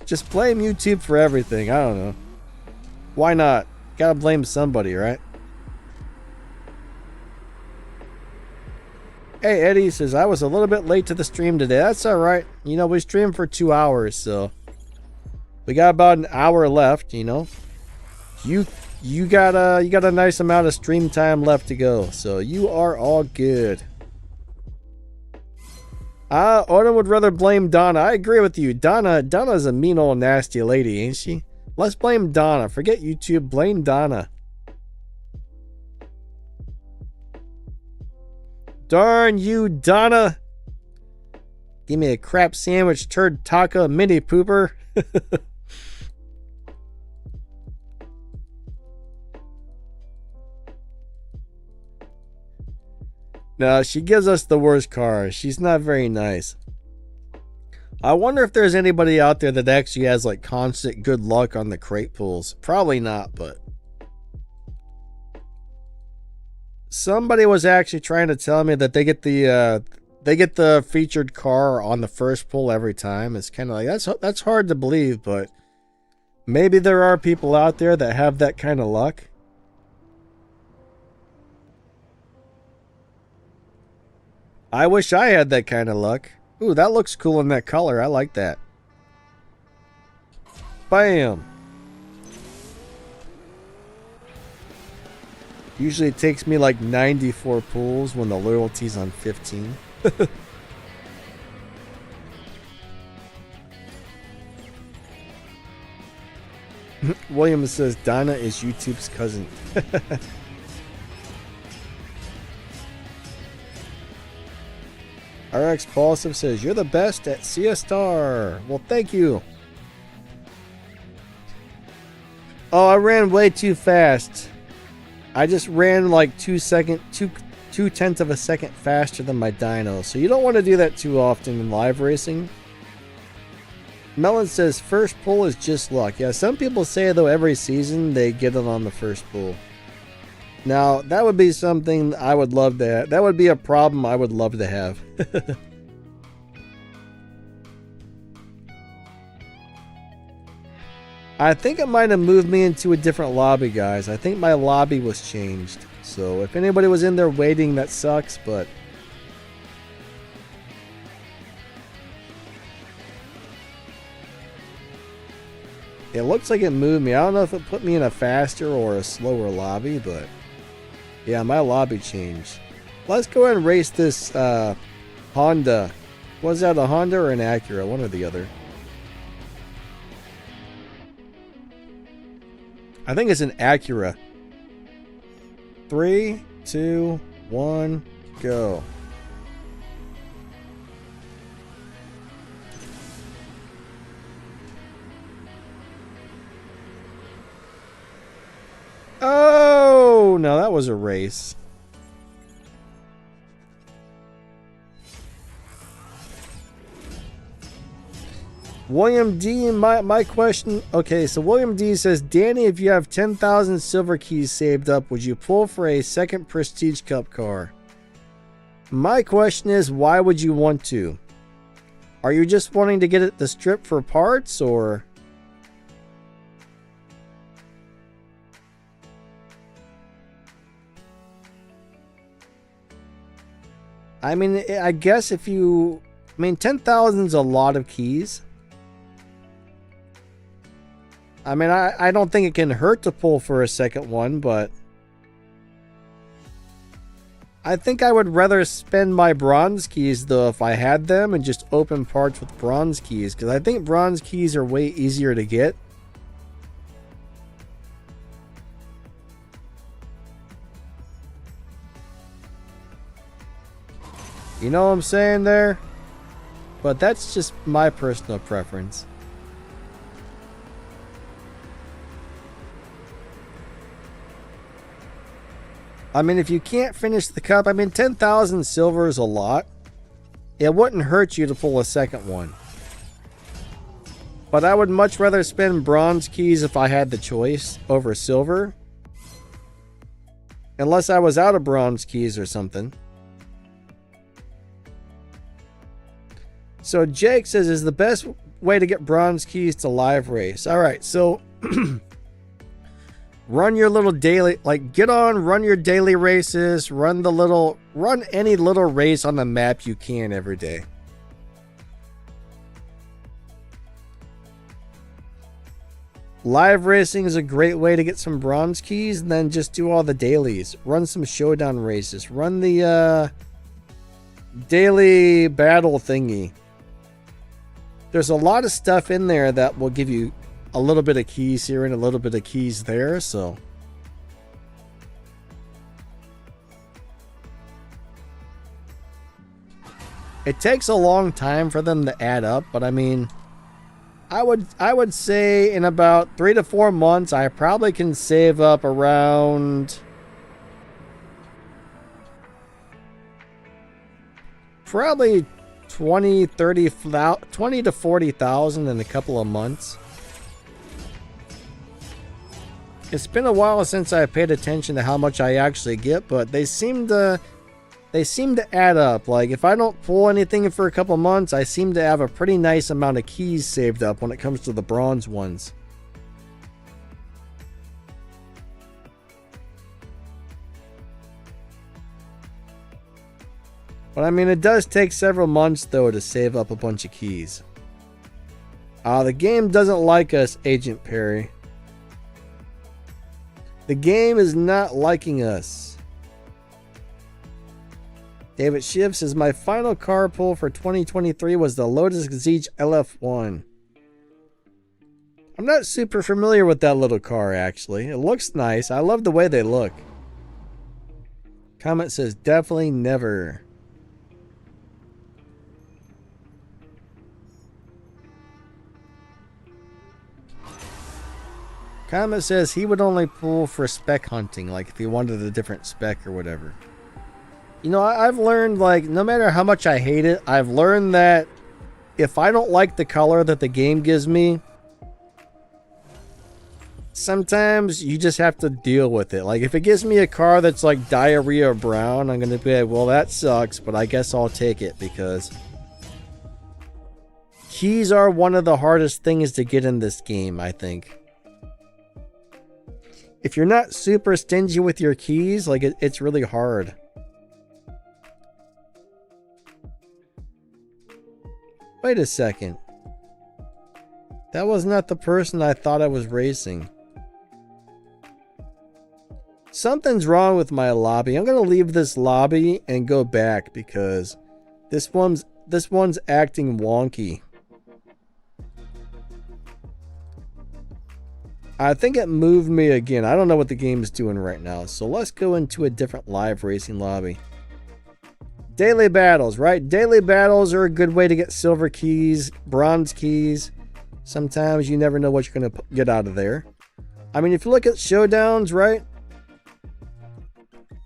Speaker 1: Just blame YouTube for everything. I don't know. Why not? Gotta blame somebody, right? Hey, Eddie says, I was a little bit late to the stream today. That's alright. You know, we streamed for 2 hours, so we got about an hour left, you know. You got a nice amount of stream time left to go, so you are all good. Odin would rather blame Donna. I agree with you. Donna's a mean old nasty lady, ain't she? Let's blame Donna. Forget YouTube. Blame Donna. Darn you, Donna. Give me a crap sandwich, turd taco, mini pooper. No, she gives us the worst cars. She's not very nice. I wonder if there's anybody out there that actually has like constant good luck on the crate pulls. Probably not, but somebody was actually trying to tell me that they get the featured car on the first pull every time. It's kind of like that's hard to believe, but maybe there are people out there that have that kind of luck. I wish I had that kind of luck. Ooh, that looks cool in that color. I like that. Bam. Usually it takes me like 94 pulls when the loyalty's on 15. William says Donna is YouTube's cousin. RX Paulson says, you're the best at CSR. Well, thank you. Oh, I ran way too fast. I just ran like 2/10 of a second faster than my dyno. So you don't want to do that too often in live racing. Melon says, first pull is just luck. Yeah, some people say, though, every season they get it on the first pull. Now, that would be something I would love to have. That would be a problem I would love to have. I think it might have moved me into a different lobby, guys. I think my lobby was changed. So, if anybody was in there waiting, that sucks, but it looks like it moved me. I don't know if it put me in a faster or a slower lobby, but yeah, my lobby changed. Let's go ahead and race this Honda. Was that a Honda or an Acura? One or the other. I think it's an Acura. 3, 2, 1, go. Oh, no, that was a race. William D, my question. Okay, so William D says, Danny, if you have 10,000 silver keys saved up, would you pull for a second Prestige Cup car? My question is, why would you want to? Are you just wanting to get it the strip for parts, or? I mean, I guess if you... I mean, 10,000 is a lot of keys. I mean, I don't think it can hurt to pull for a second one, but I think I would rather spend my bronze keys, though, if I had them, and just open parts with bronze keys, because I think bronze keys are way easier to get. You know what I'm saying there? But that's just my personal preference. I mean, if you can't finish the cup, I mean, 10,000 silver is a lot. It wouldn't hurt you to pull a second one. But I would much rather spend bronze keys if I had the choice over silver. Unless I was out of bronze keys or something. So Jake says, is the best way to get bronze keys to live race. Alright, so run your little daily, like get on, run your daily races, run any little race on the map you can every day. Live racing is a great way to get some bronze keys, and then just do all the dailies. Run some showdown races. Run the daily battle thingy. There's a lot of stuff in there that will give you a little bit of keys here and a little bit of keys there, so. It takes a long time for them to add up, but I mean, I would say in about 3 to 4 months, I probably can save up around probably 20 to 40,000 in a couple of months. It's been a while since I paid attention to how much I actually get, but they seem to add up. Like, if I don't pull anything for a couple months, I seem to have a pretty nice amount of keys saved up when it comes to the bronze ones. But I mean, it does take several months though to save up a bunch of keys. The game doesn't like us, Agent Perry. The game is not liking us. David Schiff says, my final car pull for 2023 was the Lotus Exige LF1. I'm not super familiar with that little car, actually. It looks nice. I love the way they look. Comment says, definitely never. Comment says he would only pull for spec hunting, like if he wanted a different spec or whatever. You know, I've learned, like, no matter how much I hate it, I've learned that if I don't like the color that the game gives me, sometimes you just have to deal with it. Like, if it gives me a car that's like diarrhea brown, I'm going to be like, well, that sucks, but I guess I'll take it, because keys are one of the hardest things to get in this game, I think. If you're not super stingy with your keys, like, it's really hard. Wait a second. That was not the person I thought I was racing. Something's wrong with my lobby. I'm going to leave this lobby and go back because this one's acting wonky. I think it moved me again. I don't know what the game is doing right now. So let's go into a different live racing lobby. Daily battles, right? Daily battles are a good way to get silver keys, bronze keys. Sometimes you never know what you're going to get out of there. I mean, if you look at showdowns, right?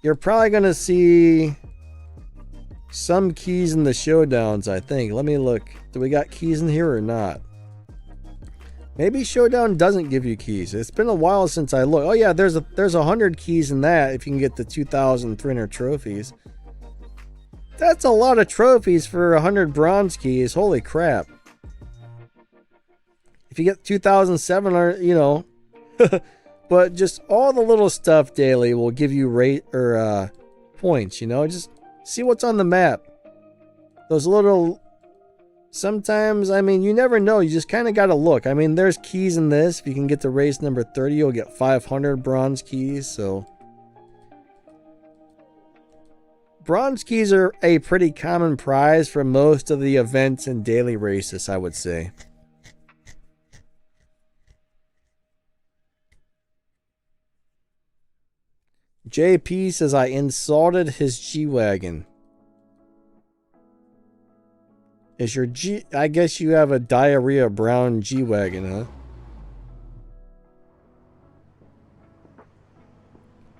Speaker 1: You're probably going to see some keys in the showdowns, I think. Let me look. Do we got keys in here or not? Maybe Showdown doesn't give you keys. It's been a while since I looked. Oh yeah, there's 100 keys in that if you can get the 2,300 trophies. That's a lot of trophies for 100 bronze keys. Holy crap. If you get 2,700, you know. But just all the little stuff daily will give you rate or points, you know. Just see what's on the map. Those little... Sometimes, I mean, you never know. You just kind of got to look. I mean, there's keys in this. If you can get to race number 30, you'll get 500 bronze keys. So, bronze keys are a pretty common prize for most of the events and daily races, I would say. JP says, I insulted his G-Wagon. Is your G... I guess you have a diarrhea brown G-Wagon, huh?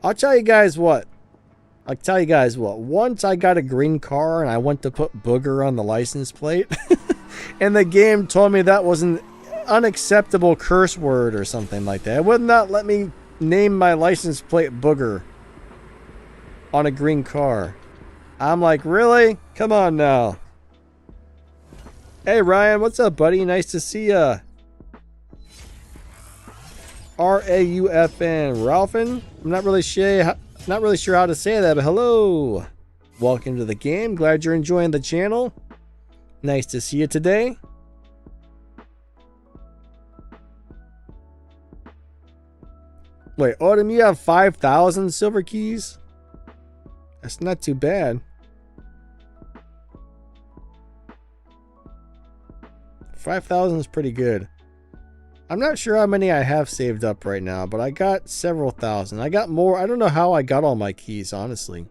Speaker 1: I'll tell you guys what. Once I got a green car and I went to put booger on the license plate. And the game told me that wasn't... unacceptable curse word or something like that. It would not let me name my license plate Booger on a green car. I'm like, really? Come on now. Hey Ryan, what's up, buddy? Nice to see ya. R-A-U-F-N. Ralphin? I'm not really sure how to say that, but hello. Welcome to the game. Glad you're enjoying the channel. Nice to see you today. Wait, Autumn, you have 5,000 silver keys? That's not too bad. 5,000 is pretty good. I'm not sure how many I have saved up right now, but I got several thousand. I got more. I don't know how I got all my keys, honestly.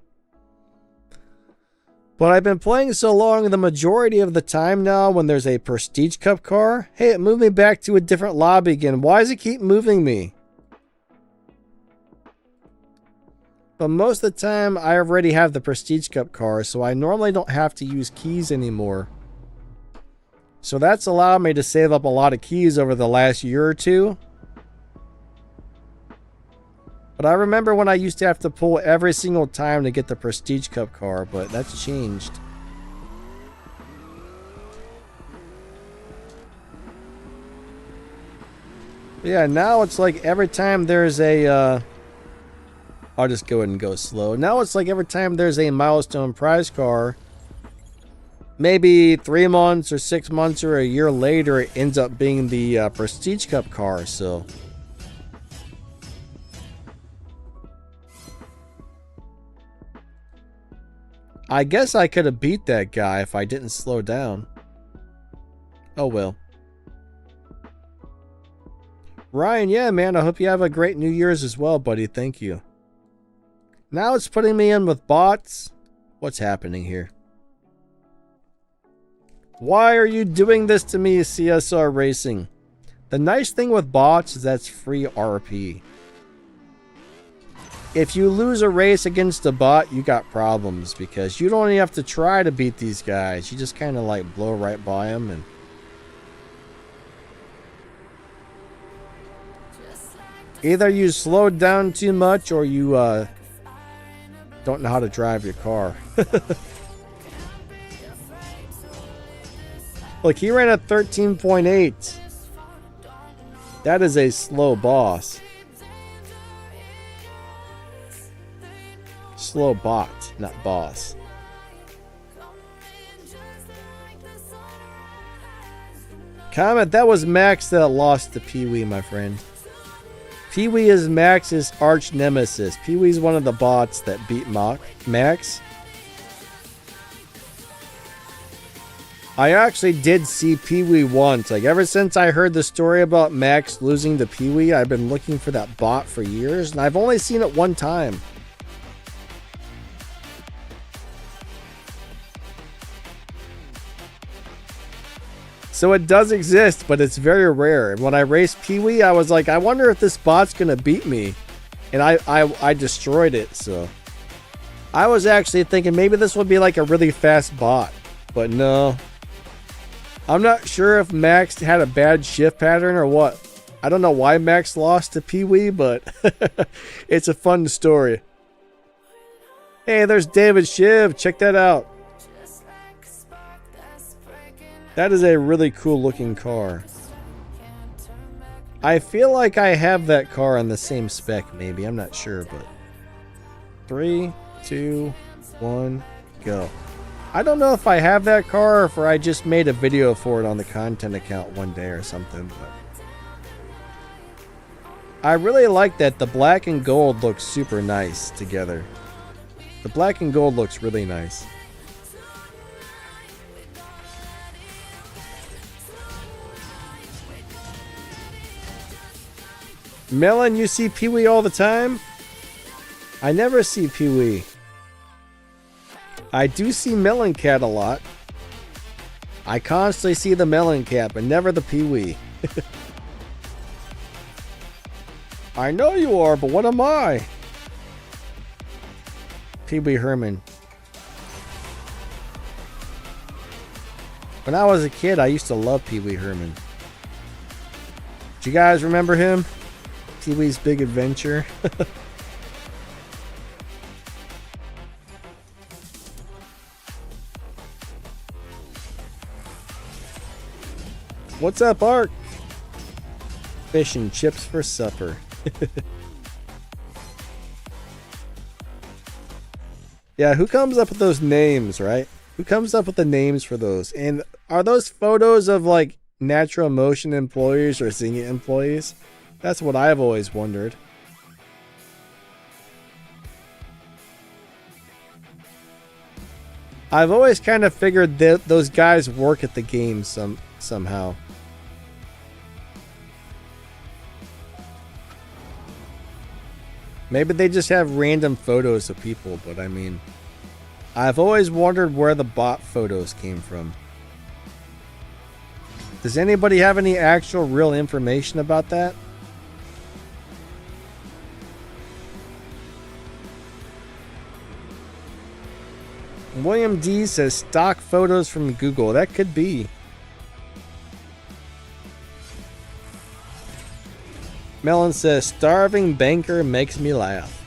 Speaker 1: But I've been playing so long, the majority of the time now, when there's a Prestige Cup car, hey, it moved me back to a different lobby again. Why does it keep moving me? But most of the time, I already have the Prestige Cup car, so I normally don't have to use keys anymore. So that's allowed me to save up a lot of keys over the last year or two. But I remember when I used to have to pull every single time to get the Prestige Cup car, but that's changed. But yeah, now it's like every time there's a... I'll just go ahead and go slow. Now it's like every time there's a milestone prize car... Maybe 3 months or 6 months or a year later, it ends up being the Prestige Cup car, so... I guess I could have beat that guy if I didn't slow down. Oh well. Ryan, yeah man, I hope you have a great New Year's as well, buddy. Thank you. Now it's putting me in with bots. What's happening here? Why are you doing this to me, CSR Racing? The nice thing with bots is that's free RP. If you lose a race against a bot, you got problems because you don't even have to try to beat these guys. You just kind of like blow right by them and... Either you slowed down too much or you don't know how to drive your car. Look, he ran at 13.8. That is a slow boss. Slow bot, not boss. Comment, that was Max that lost to Pee-wee, my friend. Pee-wee is Max's arch nemesis. Pee-wee's one of the bots that beat Max. I actually did see Pee-wee once. Like, ever since I heard the story about Max losing to Pee-wee, I've been looking for that bot for years, and I've only seen it one time. So it does exist, but it's very rare. And when I raced Pee-wee, I was like, I wonder if this bot's gonna beat me. And I destroyed it, so. I was actually thinking maybe this would be like a really fast bot, but no. I'm not sure if Max had a bad shift pattern or what. I don't know why Max lost to Pee-wee, but it's a fun story. Hey, there's David Shiv. Check that out. That is a really cool looking car. I feel like I have that car on the same spec, maybe. I'm not sure, but... 3, 2, 1, go. I don't know if I have that car or if I just made a video for it on the content account one day or something, but... I really like that the black and gold looks super nice together. The black and gold looks really nice. Melon, you see Pee-wee all the time? I never see Pee-wee. I do see Melon Cat a lot. I constantly see the Melon Cat, but never the Pee-wee. I know you are, but what am I? Pee-wee Herman. When I was a kid, I used to love Pee-wee Herman. Do you guys remember him? Pee-wee's Big Adventure. What's up, Ark? Fish and chips for supper. Yeah, who comes up with those names, right? Who comes up with the names for those? And are those photos of like Natural Motion employees or Zynga employees? That's what I've always wondered. I've always kind of figured that those guys work at the game somehow. Maybe they just have random photos of people, but I mean, I've always wondered where the bot photos came from. Does anybody have any actual real information about that? William D says stock photos from Google. That could be. Melon says starving banker makes me laugh.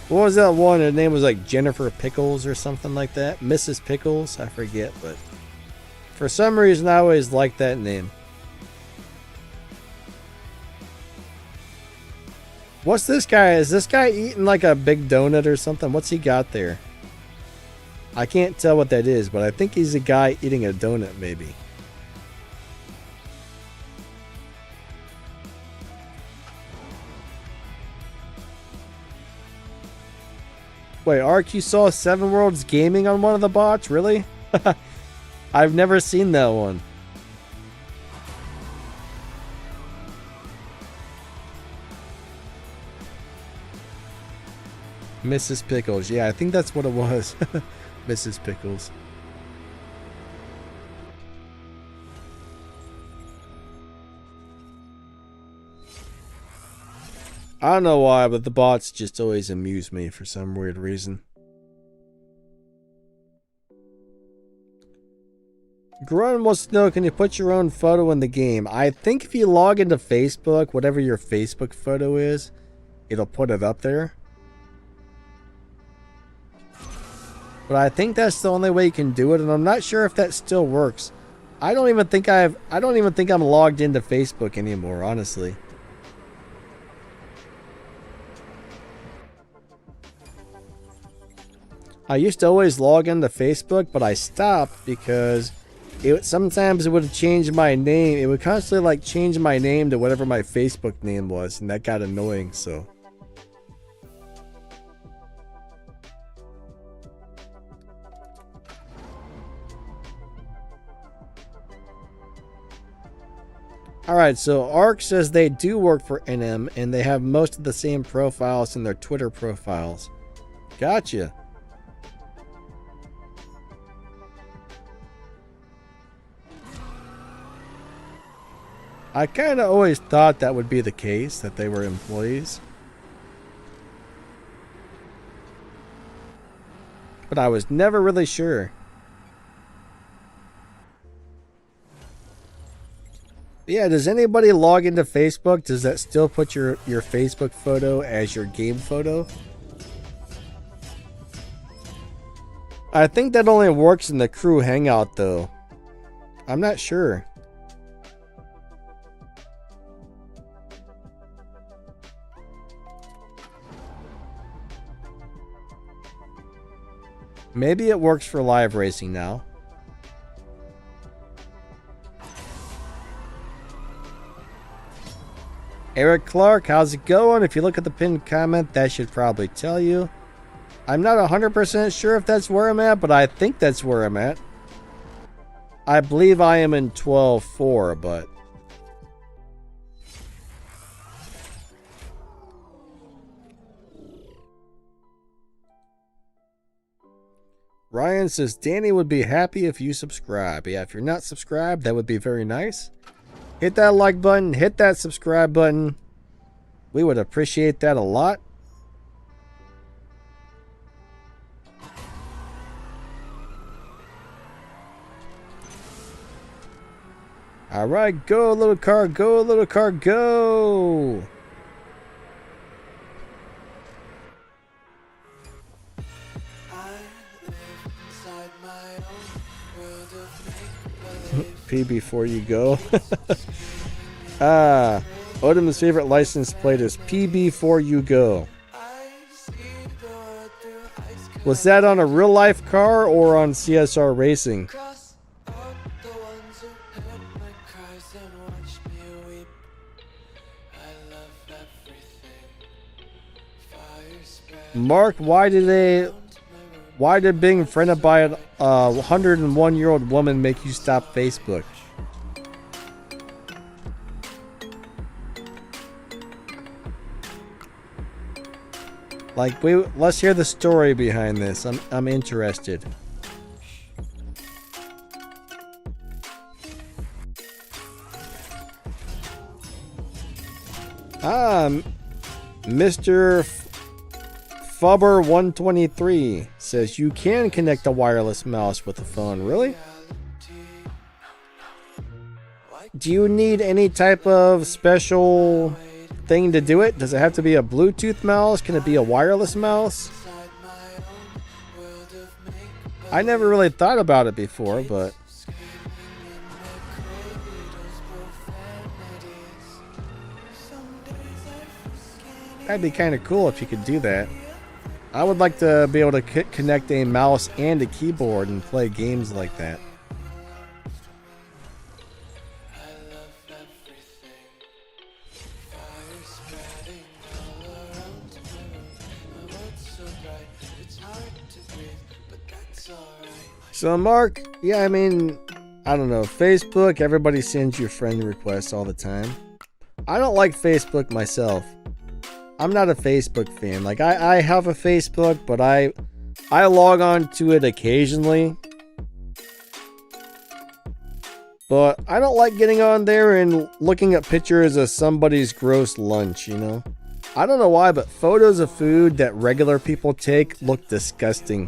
Speaker 1: What was that one? Her name was like Jennifer Pickles or something like that. Mrs. Pickles, I forget, but for some reason I always liked that name. What's this guy? Is this guy eating like a big donut or something? What's he got there? I can't tell what that is, but I think he's a guy eating a donut, maybe. Wait, Ark, you saw Seven Worlds Gaming on one of the bots? Really? I've never seen that one. Mrs. Pickles. Yeah, I think that's what it was. Mrs. Pickles. I don't know why, but the bots just always amuse me for some weird reason. Grun wants to know, can you put your own photo in the game? I think if you log into Facebook, whatever your Facebook photo is, it'll put it up there. But I think that's the only way you can do it, and I'm not sure if that still works. I don't even think I'm logged into Facebook anymore, honestly. I used to always log into Facebook, but I stopped because sometimes it would change my name. It would constantly like change my name to whatever my Facebook name was, and that got annoying, so. Alright, so Ark says they do work for NM, and they have most of the same profiles in their Twitter profiles. Gotcha. I kind of always thought that would be the case, that they were employees. But I was never really sure. Yeah, does anybody log into Facebook? Does that still put your Facebook photo as your game photo? I think that only works in the crew hangout though. I'm not sure. Maybe it works for live racing now. Eric Clark, how's it going? If you look at the pinned comment, that should probably tell you. I'm not 100% sure if that's where I'm at, but I think that's where I'm at. I believe I am in 12.4, but... Ryan says, Danny would be happy if you subscribe. Yeah, if you're not subscribed, that would be very nice. Hit that like button, hit that subscribe button. We would appreciate that a lot. All right, go little car, go little car, go. P before you go. Odin's favorite license plate is P before you go. Was that on a real life car or on CSR Racing? Mark, why did being friended by a 101-year-old woman make you stop Facebook? Like, let's hear the story behind this. I'm interested. Mr. Fubber 123 says you can connect a wireless mouse with a phone. Really? Do you need any type of special thing to do it? Does it have to be a Bluetooth mouse? Can it be a wireless mouse? I never really thought about it before, but that'd be kind of cool if you could do that. I would like to be able to connect a mouse and a keyboard and play games like that. So Mark, yeah, I mean, I don't know, Facebook, everybody sends you friend requests all the time. I don't like Facebook myself. I'm not a Facebook fan. Like, I have a Facebook, but I log on to it occasionally. But I don't like getting on there and looking at pictures of somebody's gross lunch, you know? I don't know why, but photos of food that regular people take look disgusting.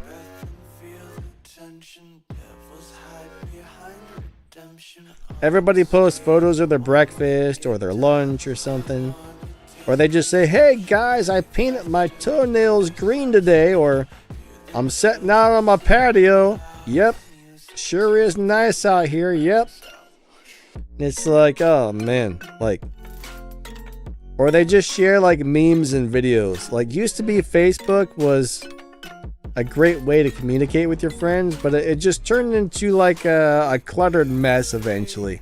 Speaker 1: Everybody posts photos of their breakfast or their lunch or something. Or they just say, hey guys, I painted my toenails green today. Or I'm sitting out on my patio. Yep. Sure is nice out here. Yep. It's like, oh man. Like, or they just share like memes and videos. Like, used to be Facebook was a great way to communicate with your friends, but it just turned into like a cluttered mess eventually.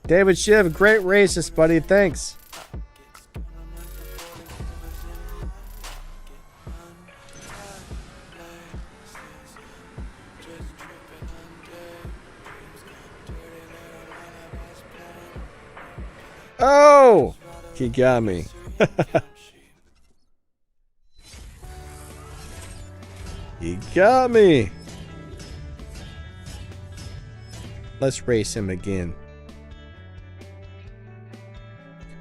Speaker 1: David Shiv, great racist, buddy. Thanks. Oh! He got me. He got me. Let's race him again.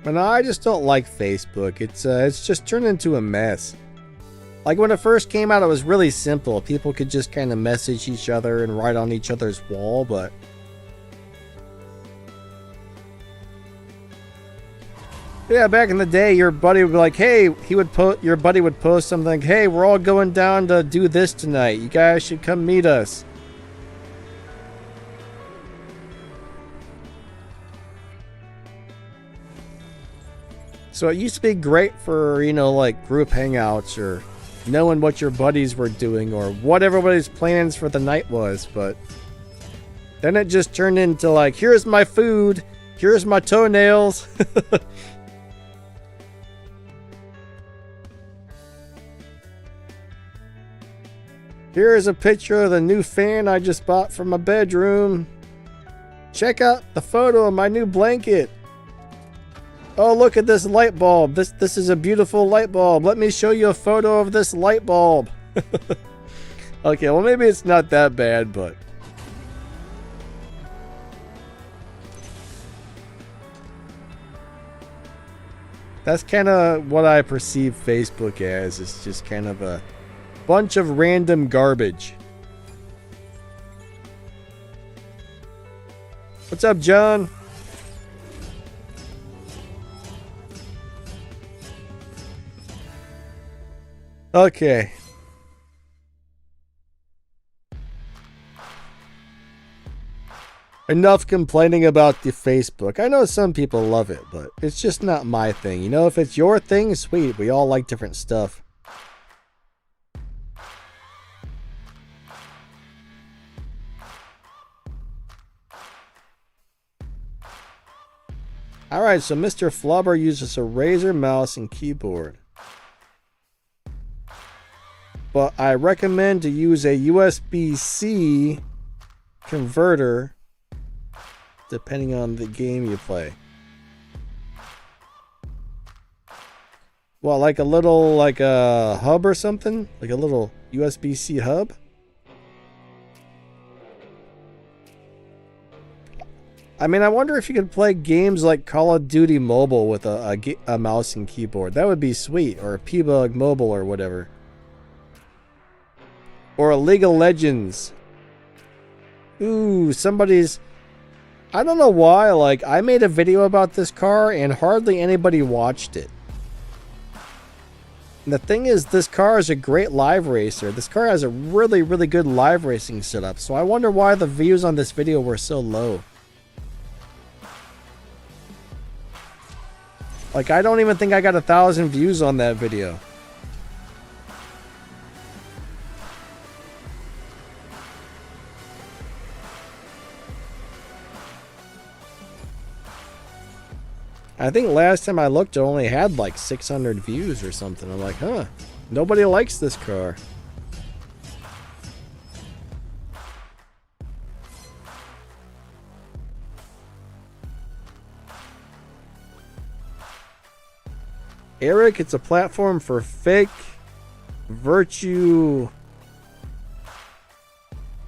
Speaker 1: But no, I just don't like Facebook. It's just turned into a mess. Like when it first came out, it was really simple. People could just kind of message each other and write on each other's wall, but yeah, back in the day, your buddy would be like, hey, your buddy would post something, hey, we're all going down to do this tonight. You guys should come meet us. So it used to be great for, you know, like group hangouts or knowing what your buddies were doing or what everybody's plans for the night was, but then it just turned into like, here's my food, here's my toenails. Here's a picture of the new fan I just bought for my bedroom. Check out the photo of my new blanket. Oh, look at this light bulb. This is a beautiful light bulb. Let me show you a photo of this light bulb. Okay, well maybe it's not that bad, but that's kind of what I perceive Facebook as. It's just kind of a bunch of random garbage. What's up, John? Okay. Enough complaining about the Facebook. I know some people love it, but it's just not my thing. You know, if it's your thing, sweet. We all like different stuff. Alright, so Mr. Flubber uses a Razer mouse and keyboard. But I recommend to use a USB-C converter depending on the game you play. Well, like a little, like a hub or something? Like a little USB-C hub? I mean, I wonder if you could play games like Call of Duty Mobile with a mouse and keyboard. That would be sweet. Or a P-Bug Mobile or whatever. Or a League of Legends. Ooh, somebody's... I don't know why, like, I made a video about this car and hardly anybody watched it. And the thing is, this car is a great live racer. This car has a really, really good live racing setup. So I wonder why the views on this video were so low. Like, I don't even think I got 1,000 views on that video. I think last time I looked, it only had like 600 views or something. I'm like, huh, nobody likes this car. Eric, it's a platform for fake virtue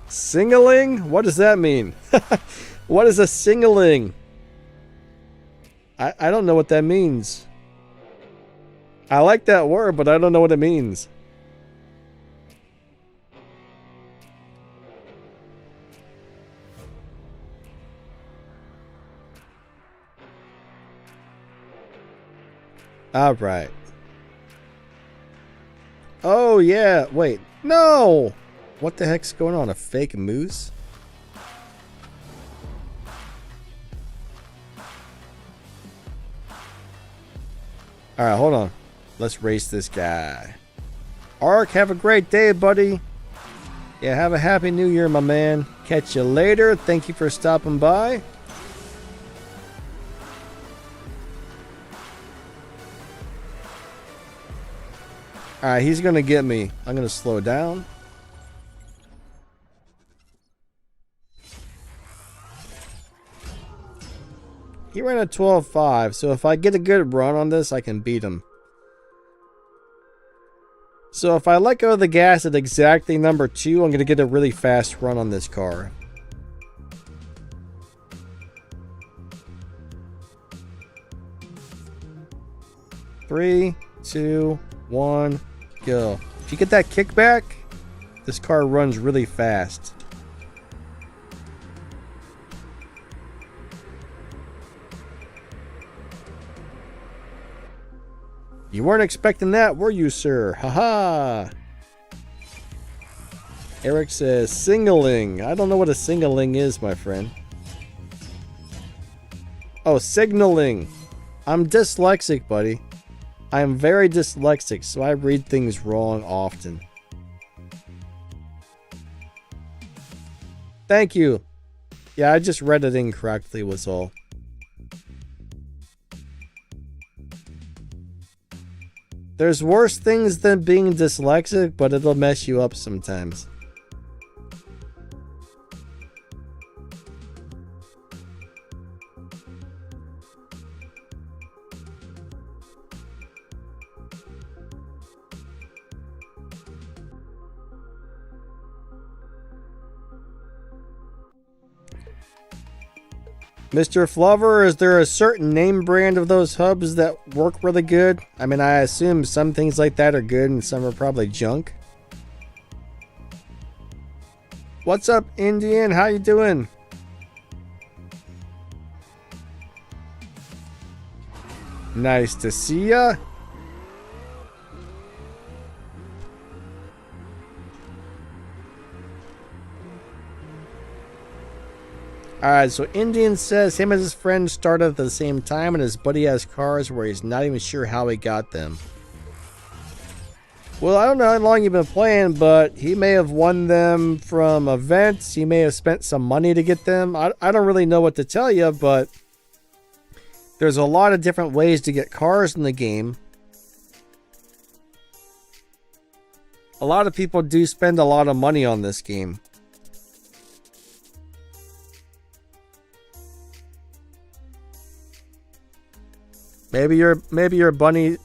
Speaker 1: singling? What does that mean? What is a singling? I don't know what that means. I like that word, but I don't know what it means. Alright. Oh, yeah. Wait. No! What the heck's going on? A fake moose? Alright, hold on. Let's race this guy. Ark, have a great day, buddy. Yeah, have a happy new year, my man. Catch you later. Thank you for stopping by. Alright, he's gonna get me. I'm gonna slow down. He ran a 12.5, so if I get a good run on this, I can beat him. So if I let go of the gas at exactly number 2, I'm going to get a really fast run on this car. Three, two, one, go. If you get that kickback, this car runs really fast. You weren't expecting that, were you, sir? Haha. Eric says singling. I don't know what a singling is, my friend. Oh, signaling. I'm dyslexic, buddy. I am very dyslexic, so I read things wrong often. Thank you. Yeah, I just read it incorrectly was all. There's worse things than being dyslexic, but it'll mess you up sometimes. Mr. Flover, is there a certain name brand of those hubs that work really good? I mean, I assume some things like that are good and some are probably junk. What's up, Indian? How you doing? Nice to see ya. Alright, so Indian says him and his friend started at the same time and his buddy has cars where he's not even sure how he got them. Well, I don't know how long you've been playing, but he may have won them from events. He may have spent some money to get them. I don't really know what to tell you, but there's a lot of different ways to get cars in the game. A lot of people do spend a lot of money on this game. Maybe your buddy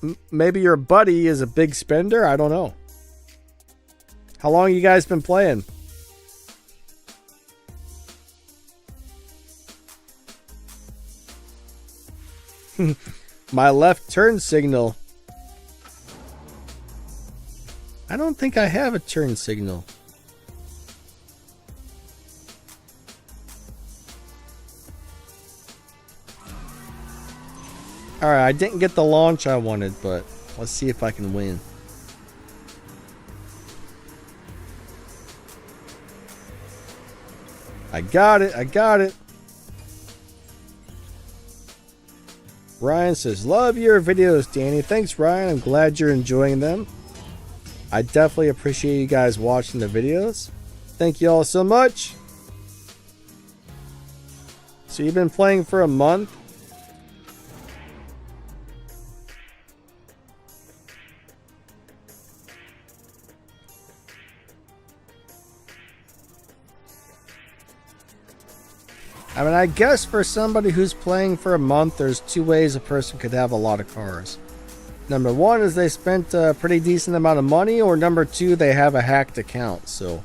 Speaker 1: is a big spender. I don't know. How long you guys been playing? My left turn signal. I don't think I have a turn signal. Alright, I didn't get the launch I wanted, but let's see if I can win. I got it, I got it. Ryan says, love your videos, Danny. Thanks, Ryan. I'm glad you're enjoying them. I definitely appreciate you guys watching the videos. Thank you all so much. So you've been playing for a month? I mean, I guess for somebody who's playing for a month, there's two ways a person could have a lot of cars. Number one is they spent a pretty decent amount of money, or number two, they have a hacked account. So,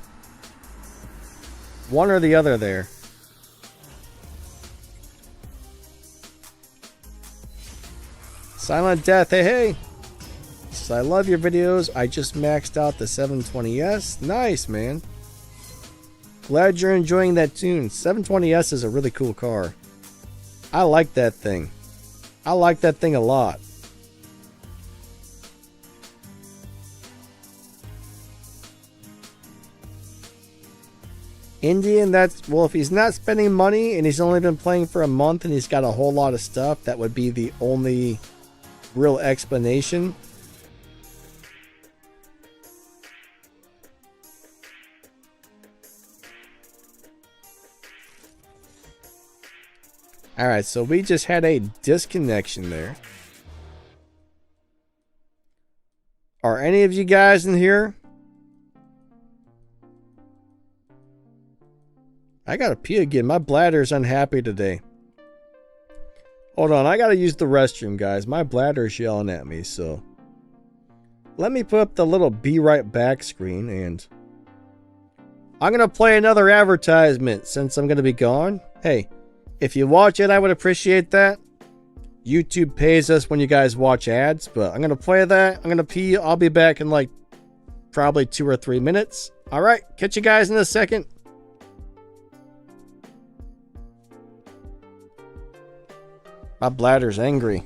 Speaker 1: one or the other there. Silent Death, hey, hey. Says, I love your videos. I just maxed out the 720S. Nice, man. Glad you're enjoying that tune. 720S is a really cool car. I like that thing. I like that thing a lot. Indian, that's, well, if he's not spending money and he's only been playing for a month and he's got a whole lot of stuff, that would be the only real explanation. Alright, so we just had a disconnection there. Are any of you guys in here? I gotta pee again. My bladder's unhappy today. Hold on, I gotta use the restroom, guys. My bladder's yelling at me, so. Let me put up the little be right back screen, and I'm gonna play another advertisement since I'm gonna be gone. Hey. If you watch it, I would appreciate that. YouTube pays us when you guys watch ads, but I'm going to play that. I'm going to pee. I'll be back in like probably 2 or 3 minutes. All right. Catch you guys in a second. My bladder's angry.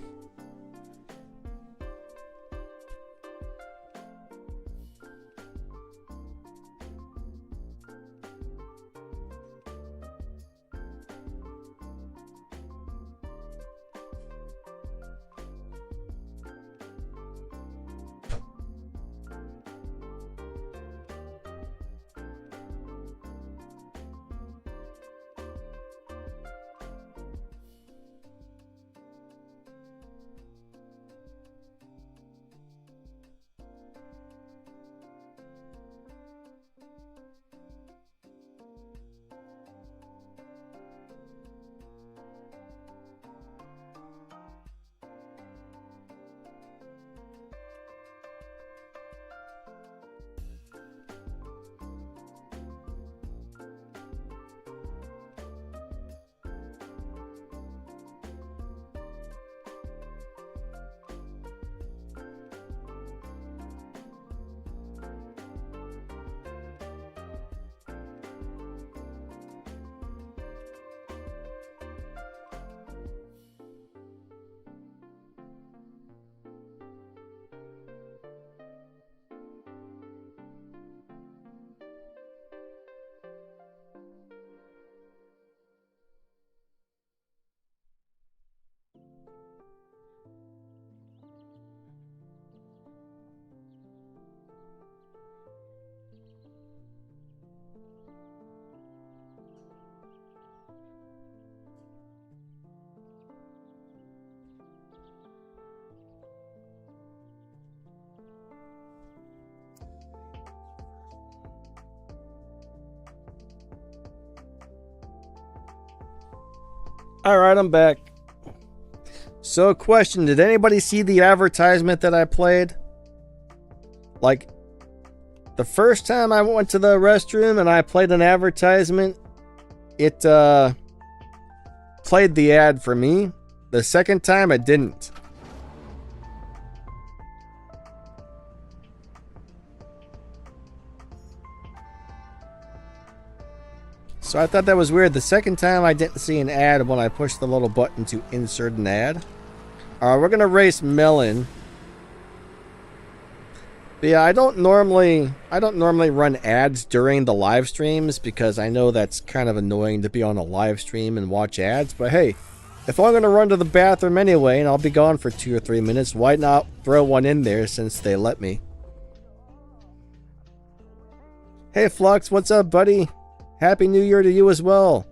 Speaker 1: Alright, I'm back. So, question, did anybody see the advertisement that I played? Like, the first time I went to the restroom and I played an advertisement, it played the ad for me. The second time, it didn't. So I thought that was weird. The second time I didn't see an ad when I pushed the little button to insert an ad. Alright, we're gonna race Melon. But yeah, I don't normally run ads during the live streams because I know that's kind of annoying to be on a live stream and watch ads. But hey, if I'm gonna run to the bathroom anyway and I'll be gone for 2 or 3 minutes, why not throw one in there since they let me? Hey Flux, what's up, buddy? Happy New Year to you as well.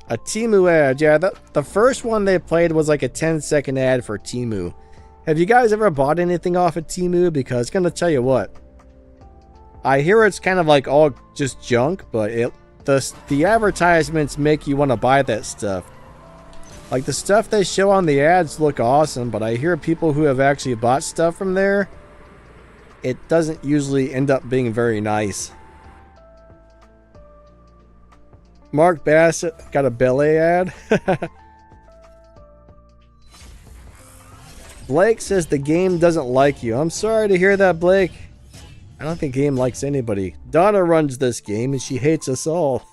Speaker 1: A Temu ad. Yeah, the first one they played was like a 10-second ad for Temu. Have you guys ever bought anything off of Temu? Because I'm gonna tell you what. I hear it's kind of like all just junk, but the advertisements make you want to buy that stuff. Like the stuff they show on the ads look awesome, but I hear people who have actually bought stuff from there, it doesn't usually end up being very nice. Mark Bassett got a ballet ad. Blake says the game doesn't like you. I'm sorry to hear that, Blake. I don't think the game likes anybody. Donna runs this game and she hates us all.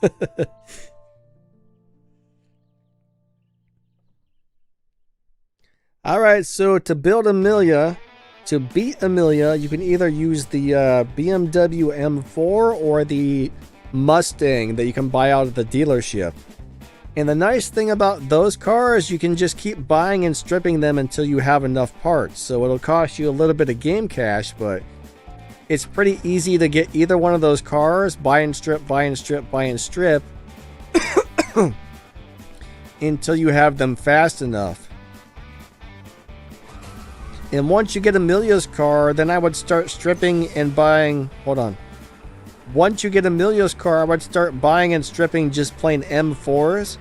Speaker 1: Alright, so to build Amelia, to beat Amelia, you can either use the BMW M4 or the Mustang that you can buy out at the dealership. And the nice thing about those cars, you can just keep buying and stripping them until you have enough parts. So it'll cost you a little bit of game cash, but it's pretty easy to get either one of those cars, buy and strip, buy and strip, buy and strip, until you have them fast enough. And once you get Amelia's car, then I would start stripping and buying... Hold on. Once you get Amelia's car, I would start buying and stripping just plain M4s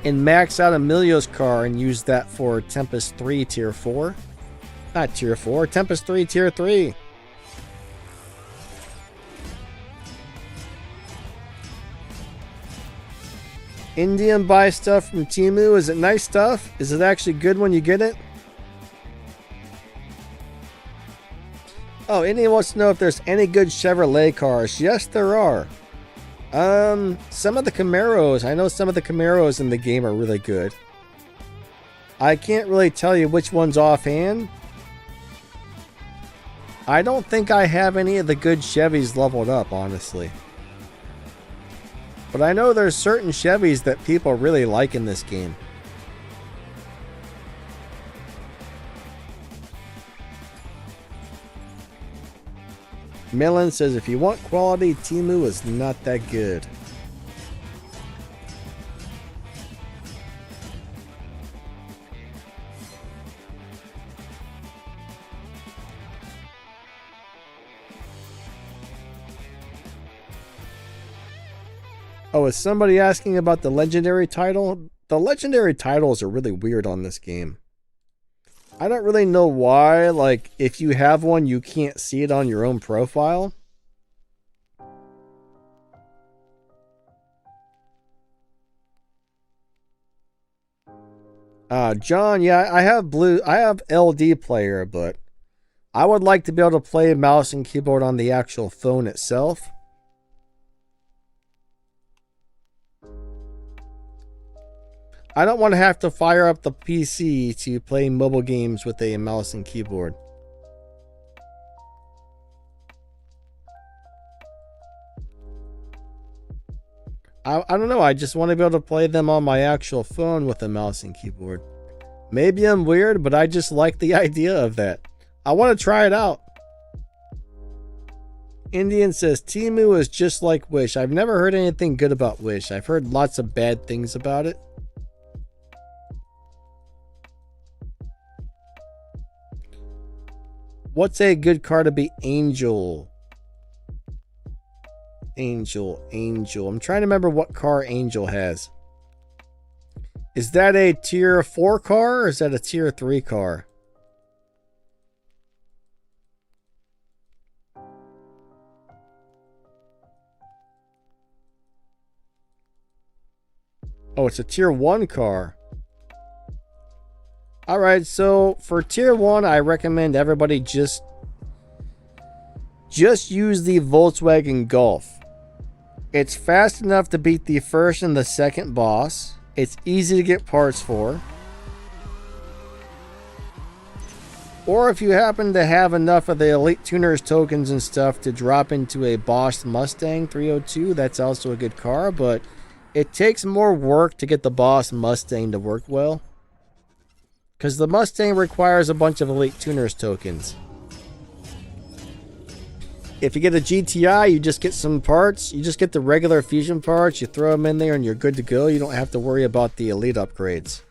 Speaker 1: and max out Amelia's car and use that for Tempest 3 Tier 4. Not Tier 4, Tempest 3 Tier 3. Indian buy stuff from Temu. Is it nice stuff? Is it actually good when you get it? Oh, Indian wants to know if there's any good Chevrolet cars. Yes, there are. Some of the Camaros. I know some of the Camaros in the game are really good. I can't really tell you which ones offhand. I don't think I have any of the good Chevys leveled up, honestly. But I know there's certain Chevys that people really like in this game. Melon says, if you want quality, Temu is not that good. Oh, is somebody asking about the legendary title? The legendary titles are really weird on this game. I don't really know why, like, if you have one, you can't see it on your own profile. John, yeah, I have LD player, but I would like to be able to play mouse and keyboard on the actual phone itself. I don't want to have to fire up the PC to play mobile games with a mouse and keyboard. I don't know, I just want to be able to play them on my actual phone with a mouse and keyboard. Maybe I'm weird, but I just like the idea of that. I want to try it out. Indian says, Temu is just like Wish. I've never heard anything good about Wish. I've heard lots of bad things about it. What's a good car to be? Angel. Angel. I'm trying to remember what car Angel has. Is that a tier 4 car or is that a tier 3 car? Oh, it's a tier 1 car. Alright, so for tier 1, I recommend everybody just use the Volkswagen Golf. It's fast enough to beat the first and the second boss. It's easy to get parts for. Or if you happen to have enough of the Elite Tuners tokens and stuff to drop into a Bosch Mustang 302, that's also a good car, but it takes more work to get the Bosch Mustang to work well. Because the Mustang requires a bunch of Elite Tuners tokens. If you get a GTI, you just get some parts. You just get the regular fusion parts. You throw them in there and you're good to go. You don't have to worry about the Elite upgrades.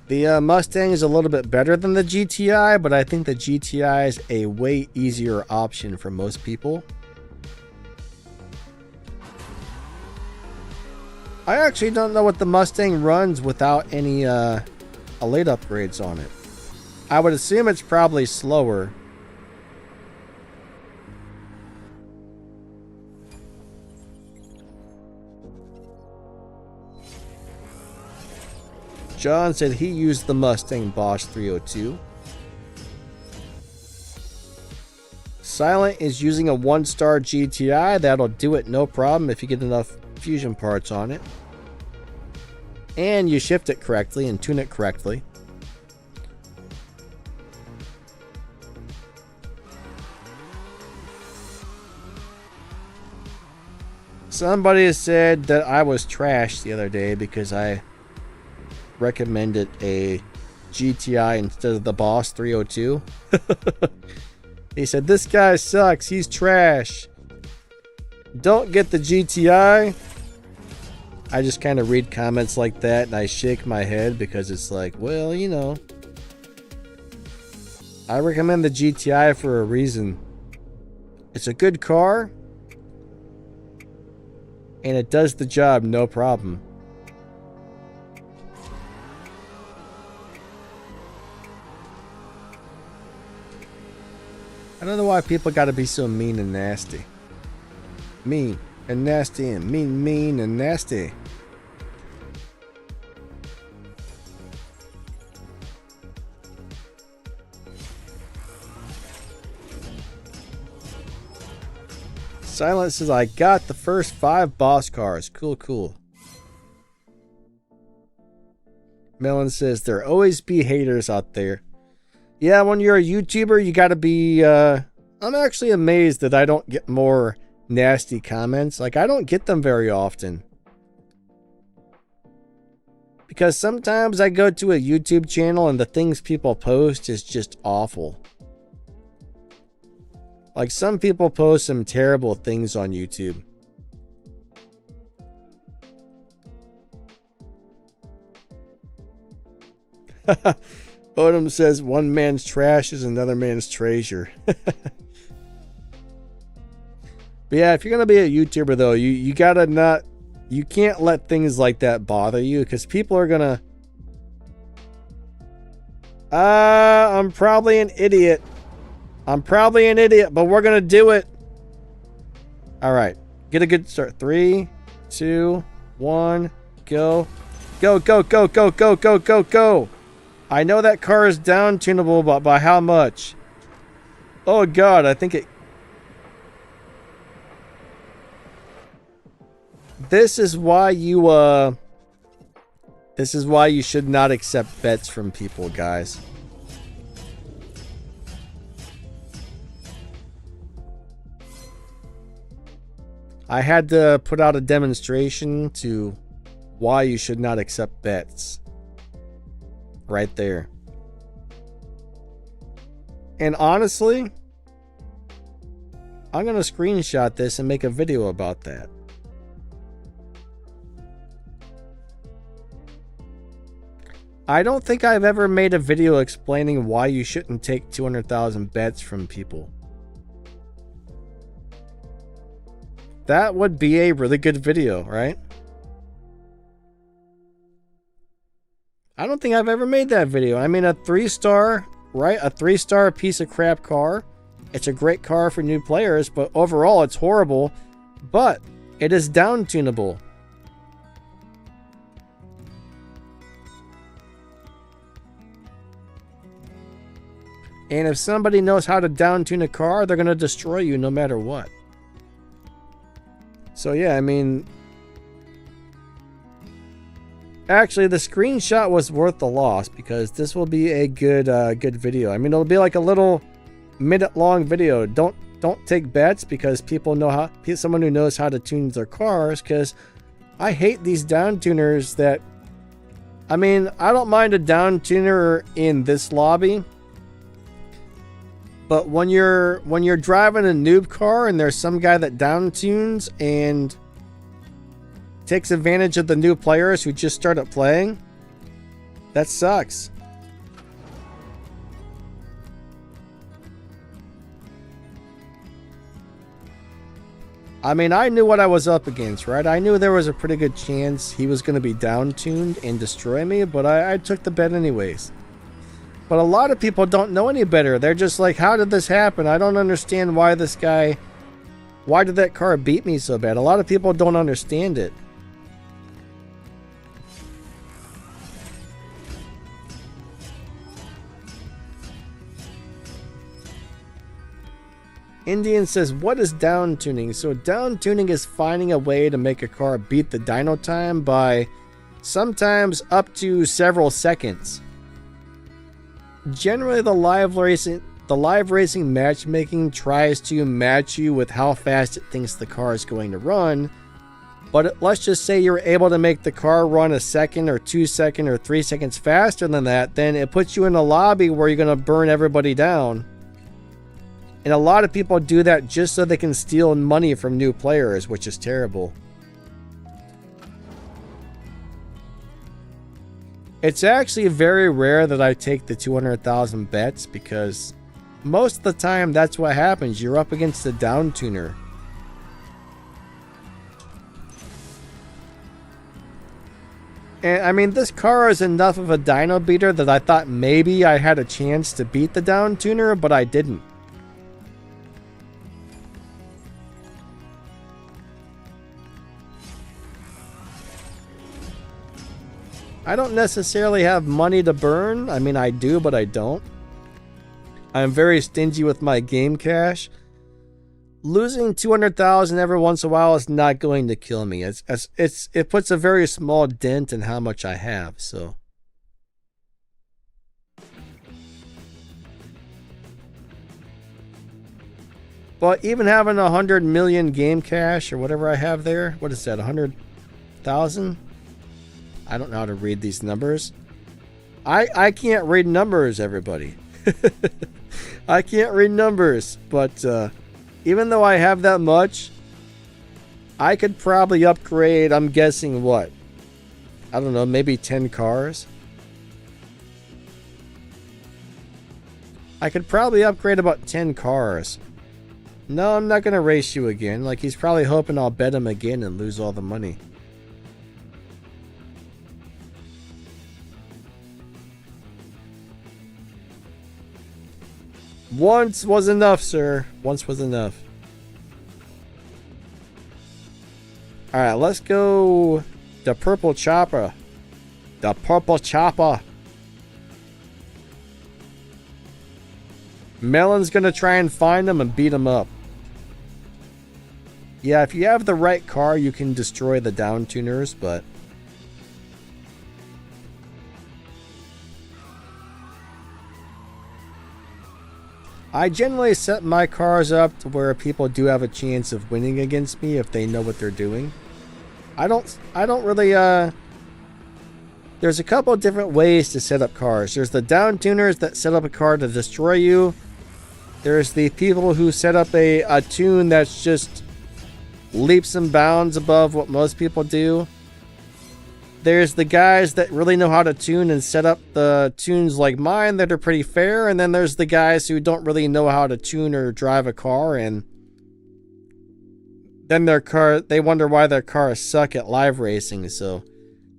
Speaker 1: The Mustang is a little bit better than the GTI, but I think the GTI is a way easier option for most people. I actually don't know what the Mustang runs without any Elite upgrades on it. I would assume it's probably slower. John said he used the Mustang Bosch 302. Silent is using a 1-star GTI. That'll do it no problem if you get enough fusion parts on it. And you shift it correctly and tune it correctly. Somebody said that I was trash the other day because I recommended a GTI instead of the Boss 302. He said, this guy sucks, he's trash. Don't get the GTI. I just kind of read comments like that and I shake my head because it's like, well, you know, I recommend the GTI for a reason. It's a good car and it does the job no problem. I don't know why people gotta be so mean and nasty. Mean and nasty and mean and nasty. Silence says, I got the first 5 boss cars. Cool. Melon says, there always be haters out there. Yeah, when you're a YouTuber, you gotta be, I'm actually amazed that I don't get more nasty comments. Like, I don't get them very often. Because sometimes I go to a YouTube channel and the things people post is just awful. Like, some people post some terrible things on YouTube. Odom says, one man's trash is another man's treasure. But yeah, if you're going to be a YouTuber, though, you gotta not... You can't let things like that bother you, because people are going to... I'm probably an idiot. But we're going to do it. Alright. Get a good start. 3, 2, 1, go. Go. I know that car is down tunable, but by how much? Oh god, I think it... This is why you should not accept bets from people, guys. I had to put out a demonstration to why you should not accept bets. Right there. And honestly, I'm going to screenshot this and make a video about that. I don't think I've ever made a video explaining why you shouldn't take 200,000 bets from people. That would be a really good video, right? I don't think I've ever made that video. I mean, a 3-star, right? A 3-star piece of crap car. It's a great car for new players, but overall it's horrible. But it is down tunable. And if somebody knows how to down tune a car, they're going to destroy you no matter what. So yeah, I mean, actually the screenshot was worth the loss because this will be a good good video. I mean, it'll be like a little minute-long video. Don't take bets because people know how, someone who knows how to tune their cars, because I hate these down tuners that, I mean, I don't mind a down tuner in this lobby. But when you're driving a noob car and there's some guy that down tunes and takes advantage of the new players who just started playing, that sucks. I mean, I knew what I was up against, right? I knew there was a pretty good chance he was going to be down tuned and destroy me, but I took the bet anyways. But a lot of people don't know any better. They're just like, how did this happen? I don't understand why this guy... Why did that car beat me so bad? A lot of people don't understand it. Indian says, what is down tuning? So down tuning is finding a way to make a car beat the dyno time by sometimes up to several seconds. Generally, the live racing matchmaking tries to match you with how fast it thinks the car is going to run. But let's just say you're able to make the car run a second or 2 seconds or 3 seconds faster than that, then it puts you in a lobby where you're going to burn everybody down. And a lot of people do that just so they can steal money from new players, which is terrible. It's actually very rare that I take the 200,000 bets because most of the time that's what happens. You're up against the down tuner. And I mean, this car is enough of a dyno beater that I thought maybe I had a chance to beat the down tuner, but I didn't. I don't necessarily have money to burn. I mean, I do, but I don't. I'm very stingy with my game cash. Losing 200,000 every once in a while is not going to kill me. It puts a very small dent in how much I have, so. But even having 100 million game cash or whatever I have there, what is that, 100,000? I don't know how to read these numbers. I can't read numbers, everybody. I can't read numbers, but even though I have that much, I could probably upgrade, I'm guessing what? I don't know, maybe 10 cars? I could probably upgrade about 10 cars. No, I'm not going to race you again. Like, he's probably hoping I'll bet him again and lose all the money. Once was enough, sir. Once was enough. Alright, let's go the purple chopper. The purple chopper. Melon's gonna try and find him and beat him up. Yeah, if you have the right car, you can destroy the down tuners, but... I generally set my cars up to where people do have a chance of winning against me if they know what they're doing. I don't really, there's a couple of different ways to set up cars. There's the down tuners that set up a car to destroy you. There's the people who set up a tune that's just leaps and bounds above what most people do. There's the guys that really know how to tune and set up the tunes like mine that are pretty fair, and then there's the guys who don't really know how to tune or drive a car, and then they wonder why their cars suck at live racing. So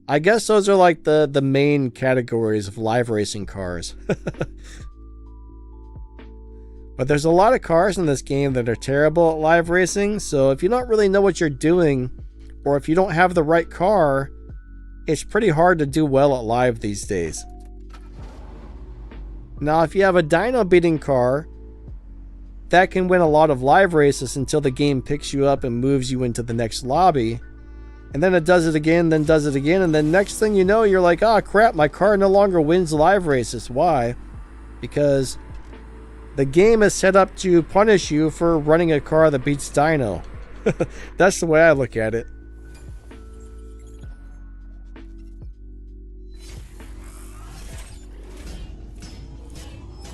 Speaker 1: I guess those are like the main categories of live racing cars. But there's a lot of cars in this game that are terrible at live racing, so if you don't really know what you're doing, or if you don't have the right car, it's pretty hard to do well at live these days. Now, if you have a dyno beating car, that can win a lot of live races until the game picks you up and moves you into the next lobby. And then it does it again, then does it again, and then next thing you know, you're like, oh crap, my car no longer wins live races. Why? Because the game is set up to punish you for running a car that beats dyno. That's the way I look at it.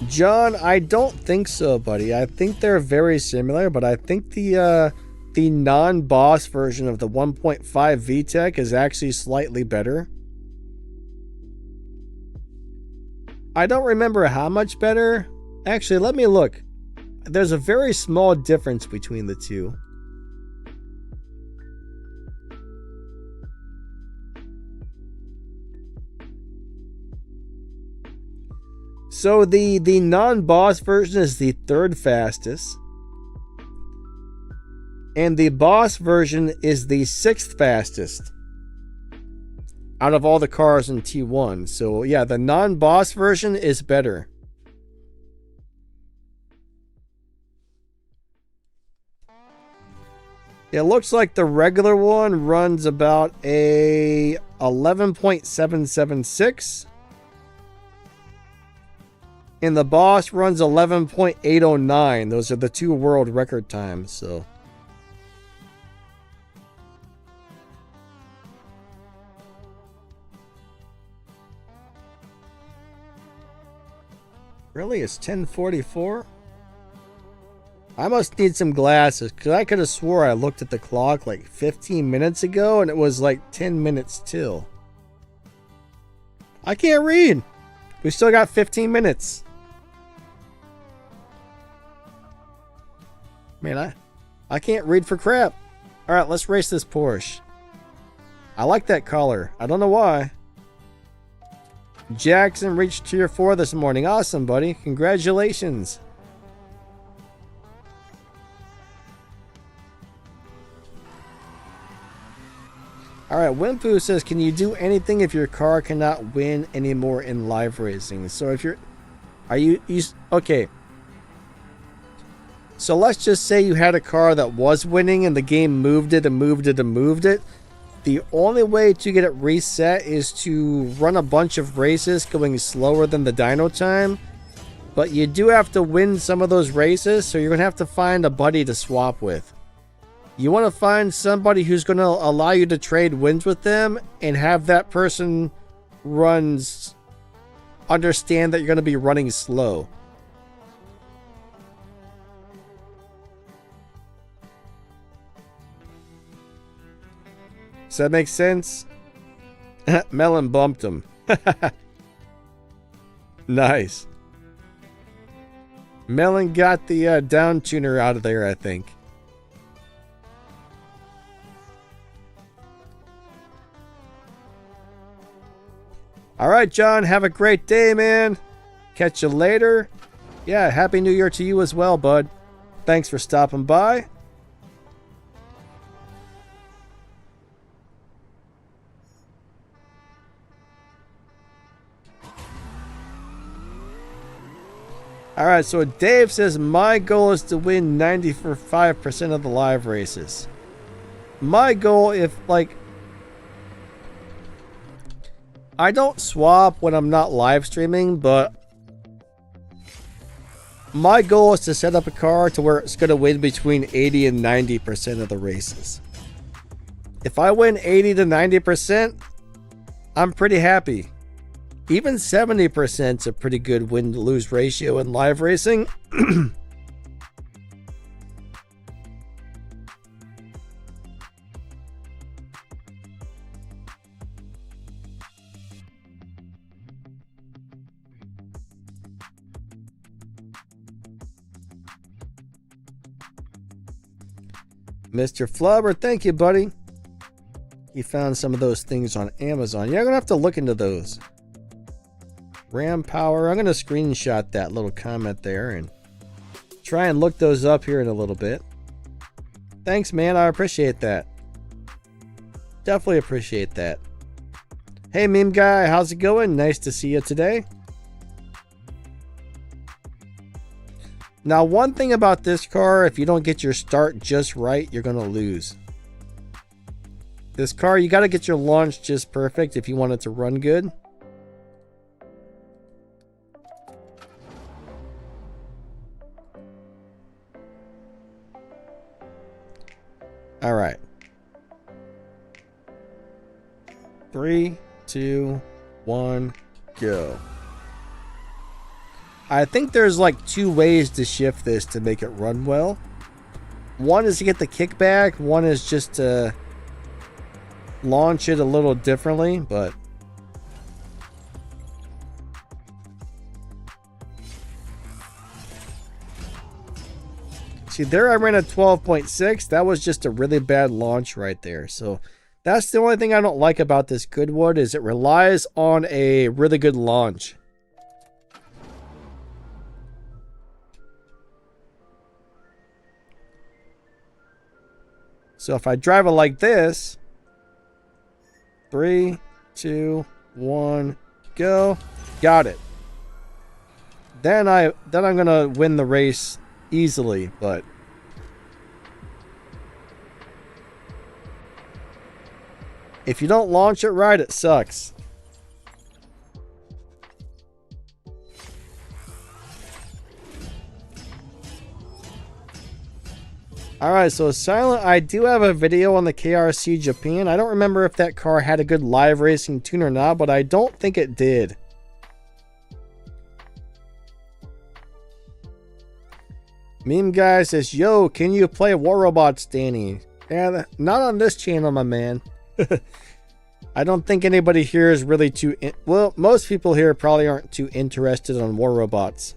Speaker 1: John, I don't think so, buddy. I think they're very similar, but I think the non-boss version of the 1.5 VTEC is actually slightly better. I don't remember how much better. Actually, let me look. There's a very small difference between the two. So the non-boss version is the third fastest. And the boss version is the sixth fastest out of all the cars in T1. So yeah, the non-boss version is better. It looks like the regular one runs about a 11.776. And the boss runs 11.809. Those are the two world record times, so. Really? It's 10:44? I must need some glasses, because I could have swore I looked at the clock like 15 minutes ago and it was like 10 minutes till. I can't read. We still got 15 minutes. Man, I can't read for crap. Alright, let's race this Porsche. I like that color. I don't know why. Jackson reached tier 4 this morning. Awesome, buddy. Congratulations. Alright, Wimpu says, can you do anything if your car cannot win anymore in live racing? So if you're... okay. So let's just say you had a car that was winning and the game moved it and moved it and moved it. The only way to get it reset is to run a bunch of races going slower than the dyno time. But you do have to win some of those races, so you're going to have to find a buddy to swap with. You want to find somebody who's going to allow you to trade wins with them and have that person understand that you're going to be running slow. Does that make sense? Melon bumped him. Nice. Melon got the down tuner out of there, I think. Alright, John, have a great day, man. Catch you later. Yeah, Happy New Year to you as well, bud. Thanks for stopping by. Alright, so Dave says, my goal is to win 95% of the live races. My goal, I don't swap when I'm not live streaming, but my goal is to set up a car to where it's going to win between 80 and 90% of the races. If I win 80 to 90%, I'm pretty happy. Even 70% is a pretty good win-to-lose ratio in live racing. Mr. Flubber, thank you, buddy. He found some of those things on Amazon. Yeah, I'm gonna have to look into those. Ram power. I'm gonna screenshot that little comment there and try and look those up here in a little bit. Thanks, man. I appreciate that. Definitely appreciate that. Hey, meme guy, how's it going? Nice to see you today. Now, one thing about this car, if you don't get your start just right, you're gonna lose. This car, you gotta get your launch just perfect if you want it to run good. All right. 3, 2, 1, go. I think there's like 2 ways to shift this to make it run well. One is to get the kickback. One is just to launch it a little differently, but see, there I ran a 12.6. That was just a really bad launch right there. So that's the only thing I don't like about this Goodwood is it relies on a really good launch. So if I drive it like this, 3, 2, 1, go. Got it. Then I'm gonna win the race easily, but if you don't launch it right, it sucks. Alright, so Silent, I do have a video on the KRC Japan. I don't remember if that car had a good live racing tune or not, but I don't think it did. Meme guy says, yo, can you play War Robots, Danny? Yeah, not on this channel, my man. I don't think anybody here is really too... well, most people here probably aren't too interested on War Robots.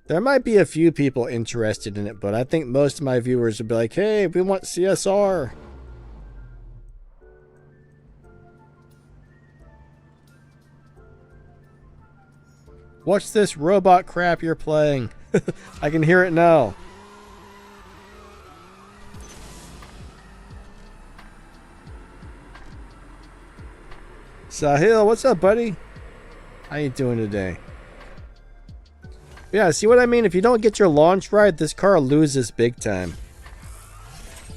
Speaker 1: There might be a few people interested in it, but I think most of my viewers would be like, hey, we want CSR. What's this robot crap you're playing? I can hear it now. Sahil, what's up, buddy? How you doing today? Yeah, see what I mean? If you don't get your launch right, this car loses big time.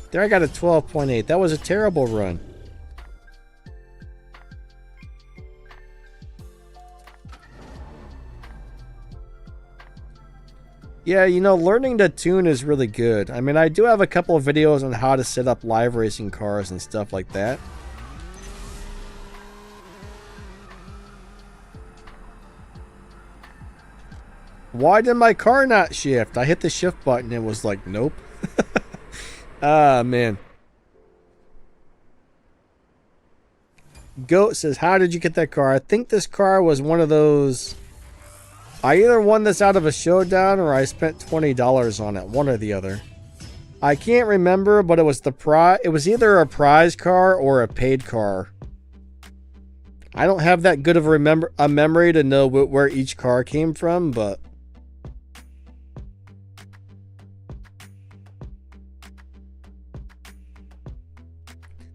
Speaker 1: There I got a 12.8. That was a terrible run. Yeah, you know, learning to tune is really good. I mean, I do have a couple of videos on how to set up live racing cars and stuff like that. Why did my car not shift? I hit the shift button and it was like, nope. Ah, man. Goat says, how did you get that car? I think this car was one of those... I either won this out of a showdown or I spent $20 on it. One or the other. I can't remember, but it was the prize. It was either a prize car or a paid car. I don't have that good of a memory to know where each car came from, but...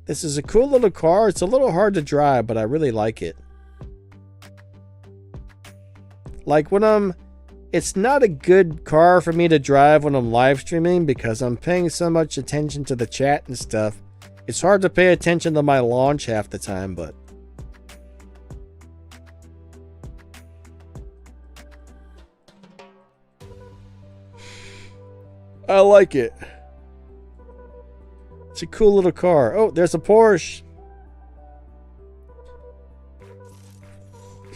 Speaker 1: this is a cool little car. It's a little hard to drive, but I really like it. Like when it's not a good car for me to drive when I'm live streaming because I'm paying so much attention to the chat and stuff. It's hard to pay attention to my launch half the time, but I like it. It's a cool little car. Oh, there's a Porsche.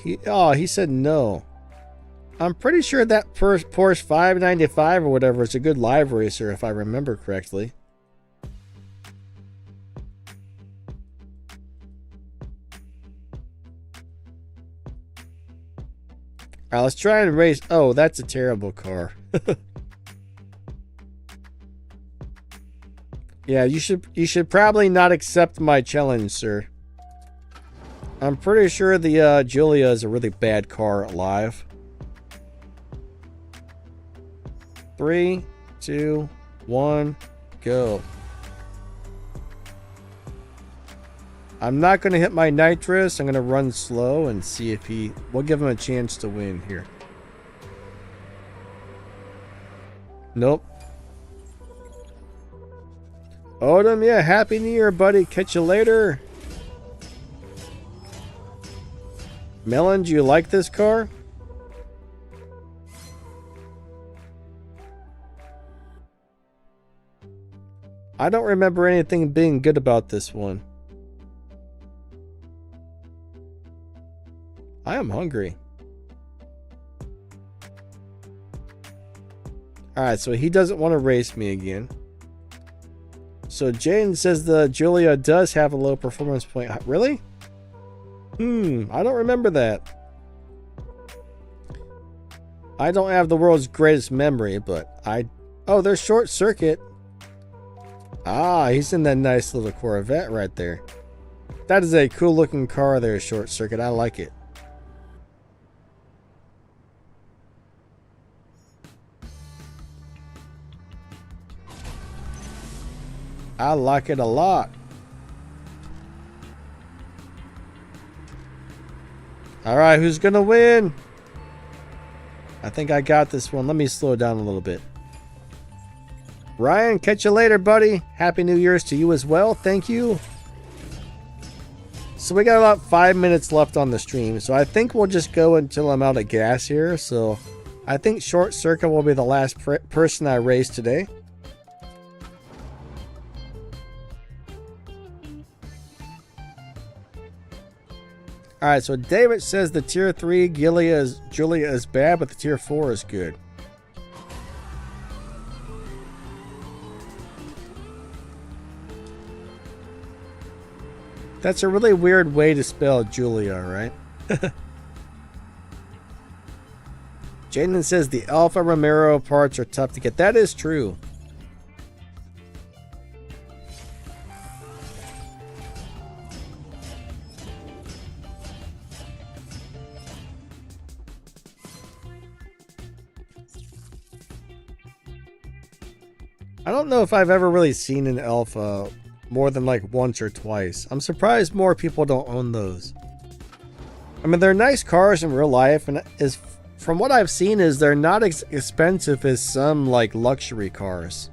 Speaker 1: He said no. I'm pretty sure that Porsche 595 or whatever is a good live racer if I remember correctly. Alright, let's try and race. Oh, that's a terrible car. Yeah, you should probably not accept my challenge, sir. I'm pretty sure the Giulia is a really bad car live. 3, 2, 1, go. I'm not going to hit my nitrous. I'm going to run slow and see if we'll give him a chance to win here. Nope. Odom, yeah, Happy New Year, buddy. Catch you later. Melon, do you like this car? I don't remember anything being good about this one. I am hungry. Alright, so he doesn't want to race me again. So Jaden says the Giulia does have a low performance point. Really? I don't remember that. I don't have the world's greatest memory, but oh, there's Short Circuit. Ah, he's in that nice little Corvette right there. That is a cool looking car there, Short Circuit. I like it. I like it a lot. Alright, who's gonna win? I think I got this one. Let me slow down a little bit. Ryan, catch you later, buddy. Happy New Year's to you as well. Thank you. So we got about 5 minutes left on the stream. So I think we'll just go until I'm out of gas here. So I think Short Circuit will be the last person I race today. Alright, so David says the tier 3 Giulia is bad, but the tier 4 is good. That's a really weird way to spell Giulia, right? Jaden says the Alfa Romero parts are tough to get. That is true. I don't know if I've ever really seen an Alpha more than like once or twice. I'm surprised more people don't own those. I mean, they're nice cars in real life, and from what I've seen is they're not as expensive as some like luxury cars.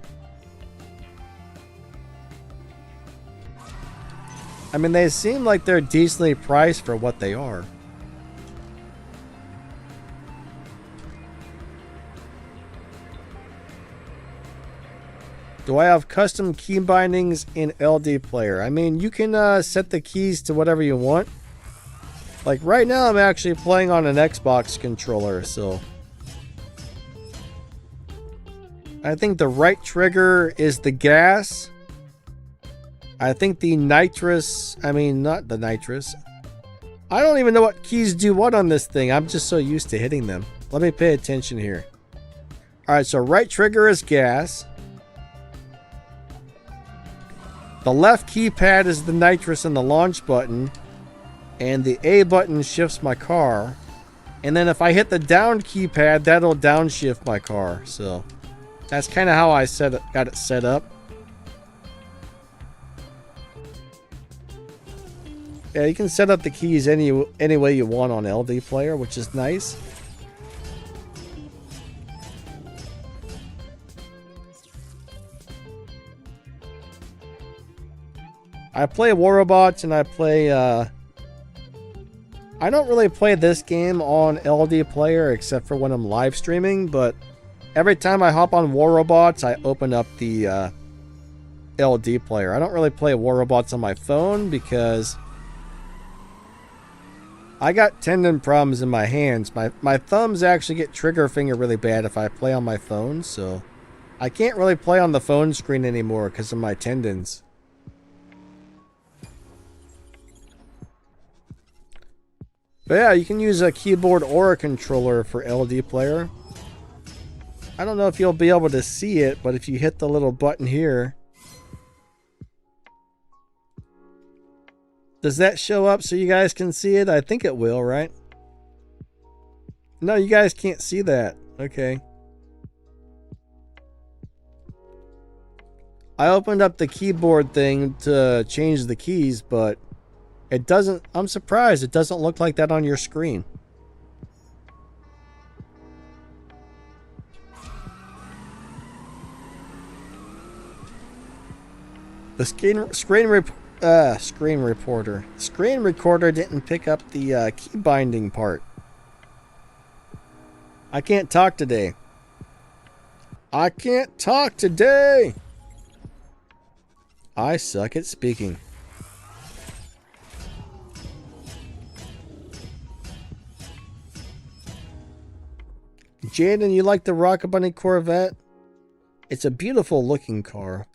Speaker 1: I mean, they seem like they're decently priced for what they are. Do I have custom key bindings in LD Player? I mean, you can set the keys to whatever you want. Like right now, I'm actually playing on an Xbox controller, so I think the right trigger is the gas. I think the nitrous, I mean, not the nitrous. I don't even know what keys do what on this thing. I'm just so used to hitting them. Let me pay attention here. All right, so right trigger is gas. The left keypad is the nitrous and the launch button. And the A button shifts my car. And then if I hit the down keypad, that'll downshift my car. So that's kind of how I got it set up. Yeah, you can set up the keys any way you want on LD Player, which is nice. I play War Robots and I play I don't really play this game on LD Player except for when I'm live streaming, but every time I hop on War Robots, I open up the LD Player. I don't really play War Robots on my phone because I got tendon problems in my hands. My thumbs actually get trigger finger really bad if I play on my phone, so I can't really play on the phone screen anymore because of my tendons. But yeah, you can use a keyboard or a controller for LD player. I don't know if you'll be able to see it, but if you hit the little button here, does that show up so you guys can see it? I think it will, right? No, you guys can't see that. Okay. I opened up the keyboard thing to change the keys, but it doesn't. I'm surprised it doesn't look like that on your screen. The screen recorder didn't pick up the key binding part. I can't talk today. I can't talk today. I suck at speaking. Jaden, you like the Rocket Bunny Corvette? It's a beautiful looking car.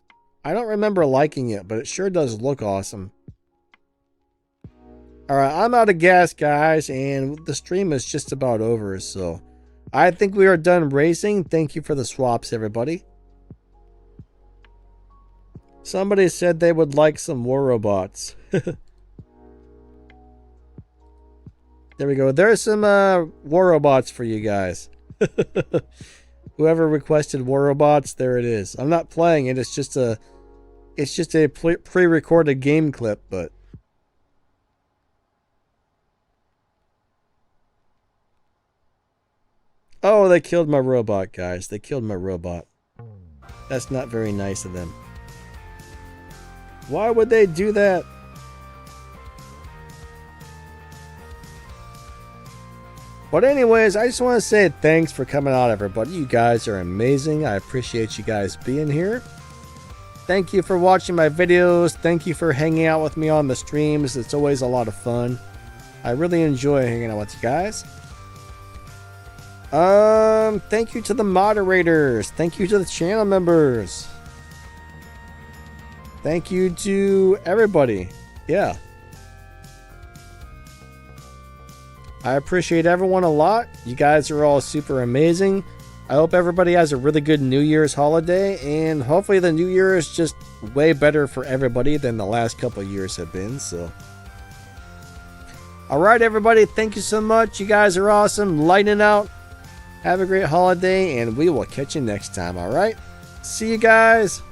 Speaker 1: I don't remember liking it, but it sure does look awesome. Alright, I'm out of gas, guys, and the stream is just about over, so I think we are done racing. Thank you for the swaps, everybody. Somebody said they would like some War Robots. There we go. There's some War Robots for you guys. Whoever requested War Robots, there it is. I'm not playing it. It's just a pre-recorded game clip, but oh, they killed my robot, guys. They killed my robot. That's not very nice of them. Why would they do that? But anyways, I just want to say thanks for coming out, everybody. You guys are amazing. I appreciate you guys being here. Thank you for watching my videos. Thank you for hanging out with me on the streams. It's always a lot of fun. I really enjoy hanging out with you guys. Thank you to the moderators. Thank you to the channel members. Thank you to everybody. Yeah. I appreciate everyone a lot. You guys are all super amazing. I hope everybody has a really good New Year's holiday, and hopefully the New Year is just way better for everybody than the last couple of years have been. So, all right, everybody, thank you so much. You guys are awesome. Lightning out. Have a great holiday, and we will catch you next time. All right, see you guys.